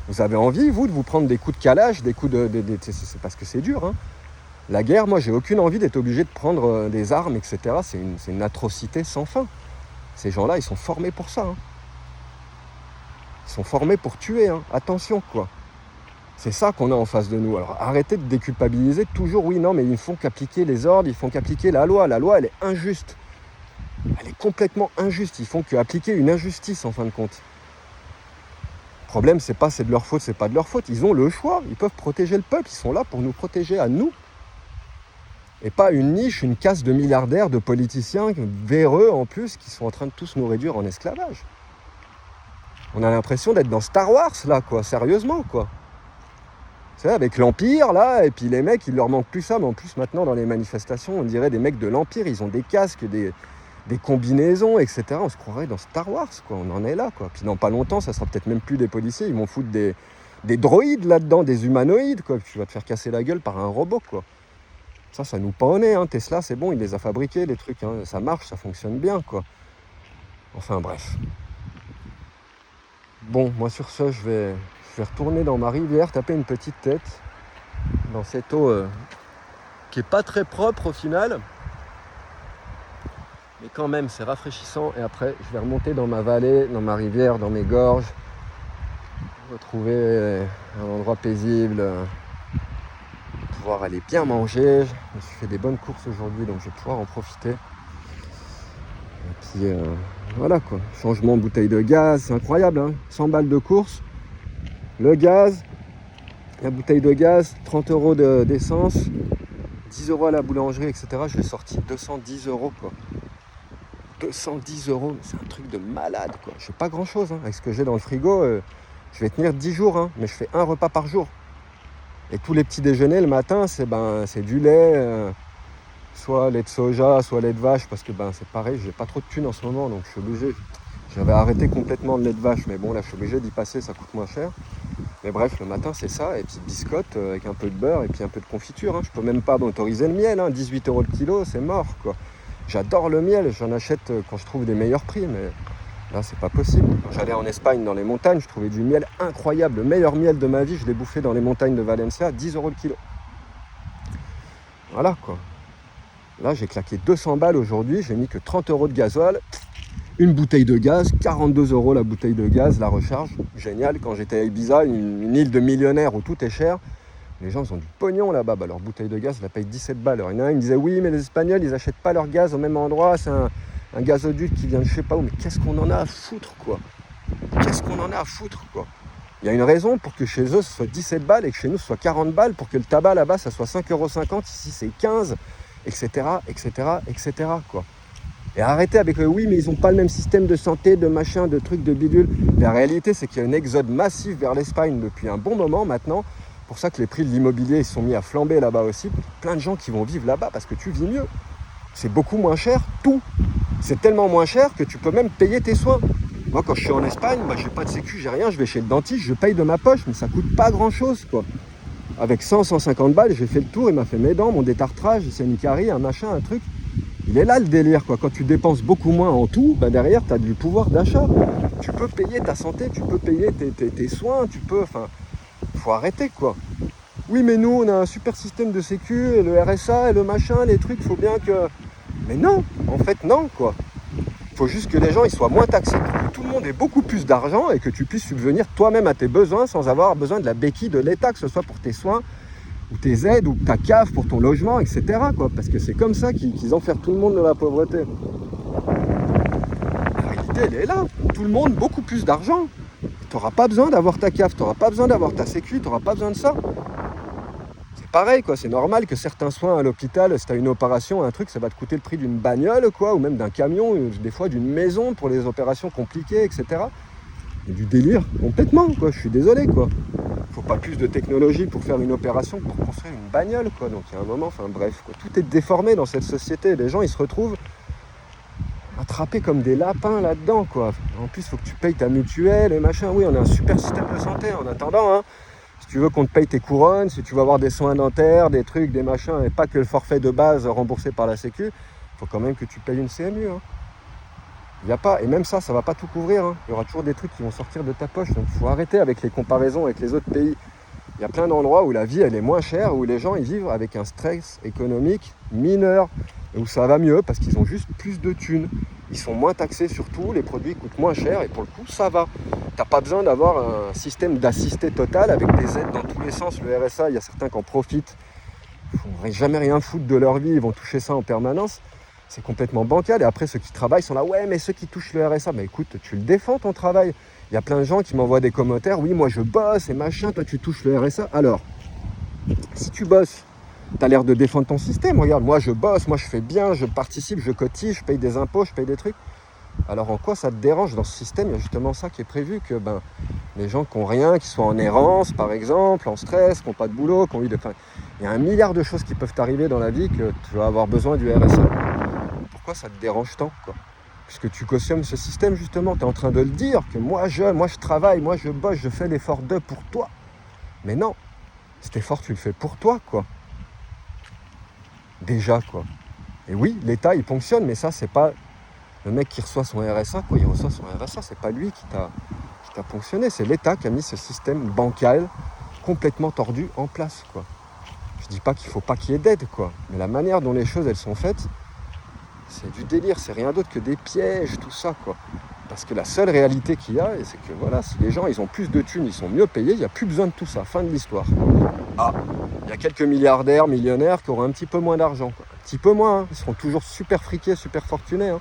vous avez envie, vous, de vous prendre des coups de calage, des coups c'est parce que c'est dur, La guerre, moi, j'ai aucune envie d'être obligé de prendre des armes, etc. C'est une atrocité sans fin. Ces gens-là, ils sont formés pour ça. Ils sont formés pour tuer. Attention, quoi. C'est ça qu'on a en face de nous. Alors, arrêtez de déculpabiliser toujours. Oui, non, mais ils ne font qu'appliquer les ordres, ils font qu'appliquer la loi. La loi, elle est injuste. Elle est complètement injuste. Ils font qu'appliquer une injustice, en fin de compte. Le problème, c'est de leur faute, c'est pas de leur faute. Ils ont le choix. Ils peuvent protéger le peuple. Ils sont là pour nous protéger à nous. Et pas une niche, une caste de milliardaires, de politiciens véreux en plus, qui sont en train de tous nous réduire en esclavage. On a l'impression d'être dans Star Wars, là, quoi. Sérieusement, quoi. Tu sais, avec l'Empire, là, et puis les mecs, il leur manque plus ça, mais en plus, maintenant, dans les manifestations, on dirait des mecs de l'Empire, ils ont des casques, des combinaisons, etc. On se croirait dans Star Wars, quoi. On en est là, quoi. Puis dans pas longtemps, ça sera peut-être même plus des policiers, ils vont foutre des droïdes là-dedans, des humanoïdes, quoi. Tu vas te faire casser la gueule par un robot, quoi. Ça nous pend au nez, Tesla, c'est bon, il les a fabriqués, les trucs, ça marche, ça fonctionne bien, quoi. Enfin, bref. Bon, moi, sur ce, je vais retourner dans ma rivière, taper une petite tête dans cette eau qui est pas très propre au final. Mais quand même, c'est rafraîchissant. Et après, je vais remonter dans ma vallée, dans ma rivière, dans mes gorges. Retrouver un endroit paisible. Pouvoir aller bien manger. Je me suis fait des bonnes courses aujourd'hui, donc je vais pouvoir en profiter. Et puis voilà, quoi. Changement de bouteille de gaz, c'est incroyable, 100 balles de course. Le gaz, la bouteille de gaz, 30 € d'essence, 10 € à la boulangerie, etc. Je l'ai sorti 210 €, quoi. 210 €, c'est un truc de malade, quoi. Je fais pas grand chose, avec ce que j'ai dans le frigo. Je vais tenir 10 jours, mais je fais un repas par jour. Et tous les petits déjeuners le matin, c'est du lait, soit lait de soja, soit lait de vache, parce que c'est pareil, j'ai pas trop de thunes en ce moment, donc je suis obligé. J'avais arrêté complètement le lait de vache, mais bon, là je suis obligé d'y passer, ça coûte moins cher. Mais bref, le matin, c'est ça, et puis biscotte avec un peu de beurre et puis un peu de confiture. Hein. Je peux même pas m'autoriser le miel, hein. 18 € le kilo, c'est mort, quoi. J'adore le miel, j'en achète quand je trouve des meilleurs prix, mais là, c'est pas possible. Quand j'allais en Espagne, dans les montagnes, je trouvais du miel incroyable. Le meilleur miel de ma vie, je l'ai bouffé dans les montagnes de Valencia, 10 € le kilo. Voilà, quoi. Là, j'ai claqué 200 balles aujourd'hui, j'ai mis que 30 € de gasoil. Une bouteille de gaz, 42 € la bouteille de gaz, la recharge. Génial, quand j'étais à Ibiza, une île de millionnaires où tout est cher. Les gens, ils ont du pognon là-bas. Bah, leur bouteille de gaz, ils la payent 17 balles. Alors, il y en a un, il me disait, oui, mais les Espagnols, ils n'achètent pas leur gaz au même endroit. C'est un gazoduc qui vient de je sais pas où. Mais qu'est-ce qu'on en a à foutre, quoi? Qu'est-ce qu'on en a à foutre, quoi? Il y a une raison pour que chez eux, ce soit 17 balles et que chez nous, ce soit 40 balles. Pour que le tabac là-bas, ça soit 5,50 €. Ici, c'est 15, etc., etc., etc., quoi. Et arrêtez avec le oui, mais ils n'ont pas le même système de santé, de machin, de trucs, de bidule. La réalité, c'est qu'il y a un exode massif vers l'Espagne depuis un bon moment maintenant. C'est pour ça que les prix de l'immobilier ils sont mis à flamber là-bas aussi. Plein de gens qui vont vivre là-bas parce que tu vis mieux. C'est beaucoup moins cher, tout. C'est tellement moins cher que tu peux même payer tes soins. Moi, quand je suis en Espagne, j'ai pas de sécu, j'ai rien. Je vais chez le dentiste, je paye de ma poche, mais ça coûte pas grand-chose, quoi. Avec 150 balles, j'ai fait le tour, il m'a fait mes dents, mon détartrage, c'est une carie, un machin, un truc. Il est là le délire, quoi. Quand tu dépenses beaucoup moins en tout, derrière, tu as du pouvoir d'achat. Tu peux payer ta santé, tu peux payer tes soins, tu peux... Enfin, faut arrêter, quoi. Oui, mais nous, on a un super système de sécu, et le RSA, et le machin, les trucs, faut bien que... Mais non, en fait, non, quoi. Faut juste que les gens ils soient moins taxés, que tout le monde ait beaucoup plus d'argent et que tu puisses subvenir toi-même à tes besoins sans avoir besoin de la béquille de l'État, que ce soit pour tes soins, ou tes aides, ou ta cave pour ton logement, etc., quoi. Parce que c'est comme ça qu'ils enferment tout le monde dans la pauvreté. La réalité, elle est là. Tout le monde, beaucoup plus d'argent. Tu n'auras pas besoin d'avoir ta cave, tu n'auras pas besoin d'avoir ta sécu, tu n'auras pas besoin de ça. C'est pareil, quoi. C'est normal que certains soins à l'hôpital, si tu as une opération, un truc, ça va te coûter le prix d'une bagnole, quoi, ou même d'un camion, des fois d'une maison pour les opérations compliquées, etc. Et du délire, complètement, quoi. Je suis désolé, quoi. Faut pas plus de technologie pour faire une opération que pour construire une bagnole, quoi. Donc il y a un moment, enfin bref, quoi. Tout est déformé dans cette société. Les gens, ils se retrouvent attrapés comme des lapins là-dedans, quoi. En plus, il faut que tu payes ta mutuelle et machin. Oui, on a un super système de santé en attendant, hein. Si tu veux qu'on te paye tes couronnes, si tu veux avoir des soins dentaires, des trucs, des machins, et pas que le forfait de base remboursé par la Sécu, il faut quand même que tu payes une CMU, hein. Il n'y a pas, et même ça, ça ne va pas tout couvrir, hein. Il y aura toujours des trucs qui vont sortir de ta poche. Donc il faut arrêter avec les comparaisons avec les autres pays. Il y a plein d'endroits où la vie elle est moins chère, où les gens ils vivent avec un stress économique mineur, et où ça va mieux parce qu'ils ont juste plus de thunes. Ils sont moins taxés sur tout, les produits coûtent moins cher et pour le coup ça va. T'as pas besoin d'avoir un système d'assisté total avec des aides dans tous les sens. Le RSA, il y a certains qui en profitent. Ils ne vont jamais rien foutre de leur vie, ils vont toucher ça en permanence. C'est complètement bancal. Et après, ceux qui travaillent sont là, ouais, mais ceux qui touchent le RSA, bah écoute, tu le défends ton travail. Il y a plein de gens qui m'envoient des commentaires, oui, moi je bosse et machin, toi tu touches le RSA. Alors, si tu bosses, tu as l'air de défendre ton système. Regarde, moi je bosse, moi je fais bien, je participe, je cotise, je paye des impôts, je paye des trucs. Alors en quoi ça te dérange dans ce système? Il y a justement ça qui est prévu, que les gens qui n'ont rien, qui soient en errance par exemple, en stress, qui n'ont pas de boulot, qui ont il y a un milliard de choses qui peuvent t'arriver dans la vie que tu vas avoir besoin du RSA. Pourquoi ça te dérange tant, quoi? Puisque tu cautionnes ce système justement, tu es en train de le dire, que moi je travaille, moi je bosse, je fais l'effort pour toi. Mais non, cet effort tu le fais pour toi, quoi. Déjà, quoi. Et oui, l'État il ponctionne, mais ça c'est pas le mec qui reçoit son RSA, quoi. Il reçoit son RSA, c'est pas lui qui t'a ponctionné, c'est l'État qui a mis ce système bancal complètement tordu en place, quoi. Je dis pas qu'il faut pas qu'il y ait d'aide, quoi, mais la manière dont les choses elles sont faites, c'est du délire, c'est rien d'autre que des pièges, tout ça, quoi. Parce que la seule réalité qu'il y a, c'est que voilà, si les gens ils ont plus de thunes, ils sont mieux payés, il n'y a plus besoin de tout ça, fin de l'histoire. Ah, il y a quelques milliardaires, millionnaires qui auront un petit peu moins d'argent, quoi. Un petit peu moins, hein. Ils seront toujours super friqués, super fortunés, hein.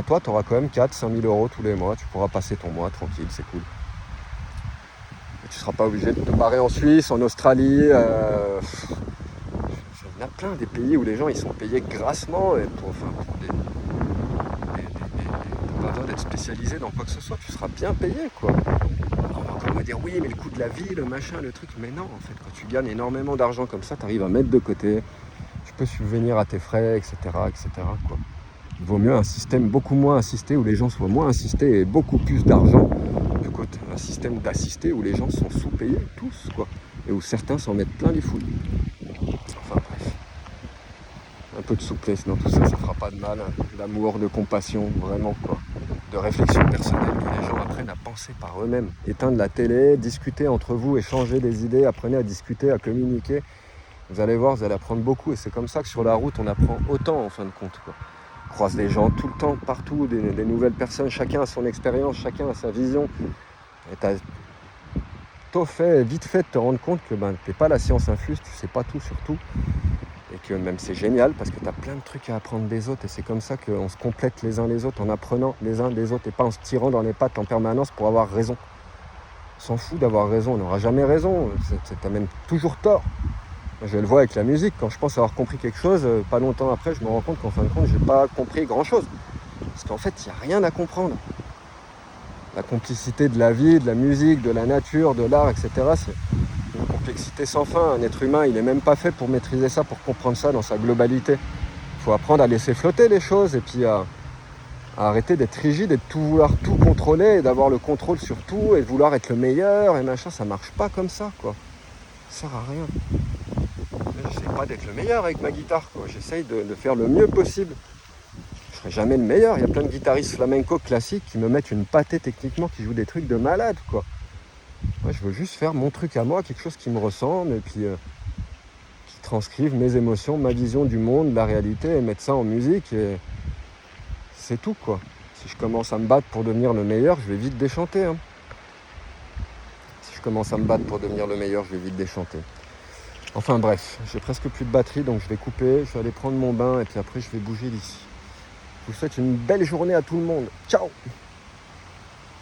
Toi, tu auras quand même 4-5 000 € tous les mois, tu pourras passer ton mois tranquille, c'est cool. Et tu ne seras pas obligé de te barrer en Suisse, en Australie. Il y en a plein des pays où les gens ils sont payés grassement et t'as pas besoin d'être spécialisé dans quoi que ce soit, tu seras bien payé, quoi. Alors, on va encore me dire oui mais le coût de la vie, le machin, le truc, mais non en fait quand tu gagnes énormément d'argent comme ça, tu arrives à mettre de côté, tu peux subvenir à tes frais, etc. quoi. Il vaut mieux un système beaucoup moins assisté où les gens soient moins assistés et beaucoup plus d'argent un système d'assistés où les gens sont sous-payés, tous, quoi. Et où certains s'en mettent plein les fouilles. Enfin bref. Un peu de souplesse dans tout ça, ça fera pas de mal. Hein. D'amour, de compassion, vraiment, quoi. De réflexion personnelle, que les gens apprennent à penser par eux-mêmes. Éteindre la télé, discuter entre vous, échanger des idées, apprenez à discuter, à communiquer. Vous allez voir, vous allez apprendre beaucoup. Et c'est comme ça que sur la route, on apprend autant, en fin de compte, quoi. On croise des gens tout le temps, partout, des nouvelles personnes. Chacun a son expérience, chacun a sa vision. Et t'as vite fait de te rendre compte que t'es pas la science infuse, tu sais pas tout sur tout. Et que même c'est génial parce que tu as plein de trucs à apprendre des autres. Et c'est comme ça qu'on se complète les uns les autres en apprenant les uns des autres et pas en se tirant dans les pattes en permanence pour avoir raison. On s'en fout d'avoir raison, on n'aura jamais raison. T'as même toujours tort. Je le vois avec la musique, quand je pense avoir compris quelque chose, pas longtemps après, je me rends compte qu'en fin de compte, j'ai pas compris grand-chose. Parce qu'en fait, il n'y a rien à comprendre. La complicité de la vie, de la musique, de la nature, de l'art, etc., c'est une complexité sans fin. Un être humain, il n'est même pas fait pour maîtriser ça, pour comprendre ça dans sa globalité. Il faut apprendre à laisser flotter les choses et puis à arrêter d'être rigide et de vouloir tout contrôler et d'avoir le contrôle sur tout et de vouloir être le meilleur et machin. Ça marche pas comme ça, quoi. Ça sert à rien. J'essaie pas d'être le meilleur avec ma guitare, quoi. J'essaye de faire le mieux possible. Je serai jamais le meilleur. Il y a plein de guitaristes flamenco classiques qui me mettent une pâtée techniquement, qui jouent des trucs de malade, quoi. Moi, je veux juste faire mon truc à moi, quelque chose qui me ressemble et puis qui transcrive mes émotions, ma vision du monde, de la réalité et mettre ça en musique. Et c'est tout, quoi. Si je commence à me battre pour devenir le meilleur, je vais vite déchanter. Hein. Si je commence à me battre pour devenir le meilleur, je vais vite déchanter. Enfin bref, j'ai presque plus de batterie, donc je vais couper, je vais aller prendre mon bain et puis après je vais bouger d'ici. Je vous souhaite une belle journée à tout le monde. Ciao!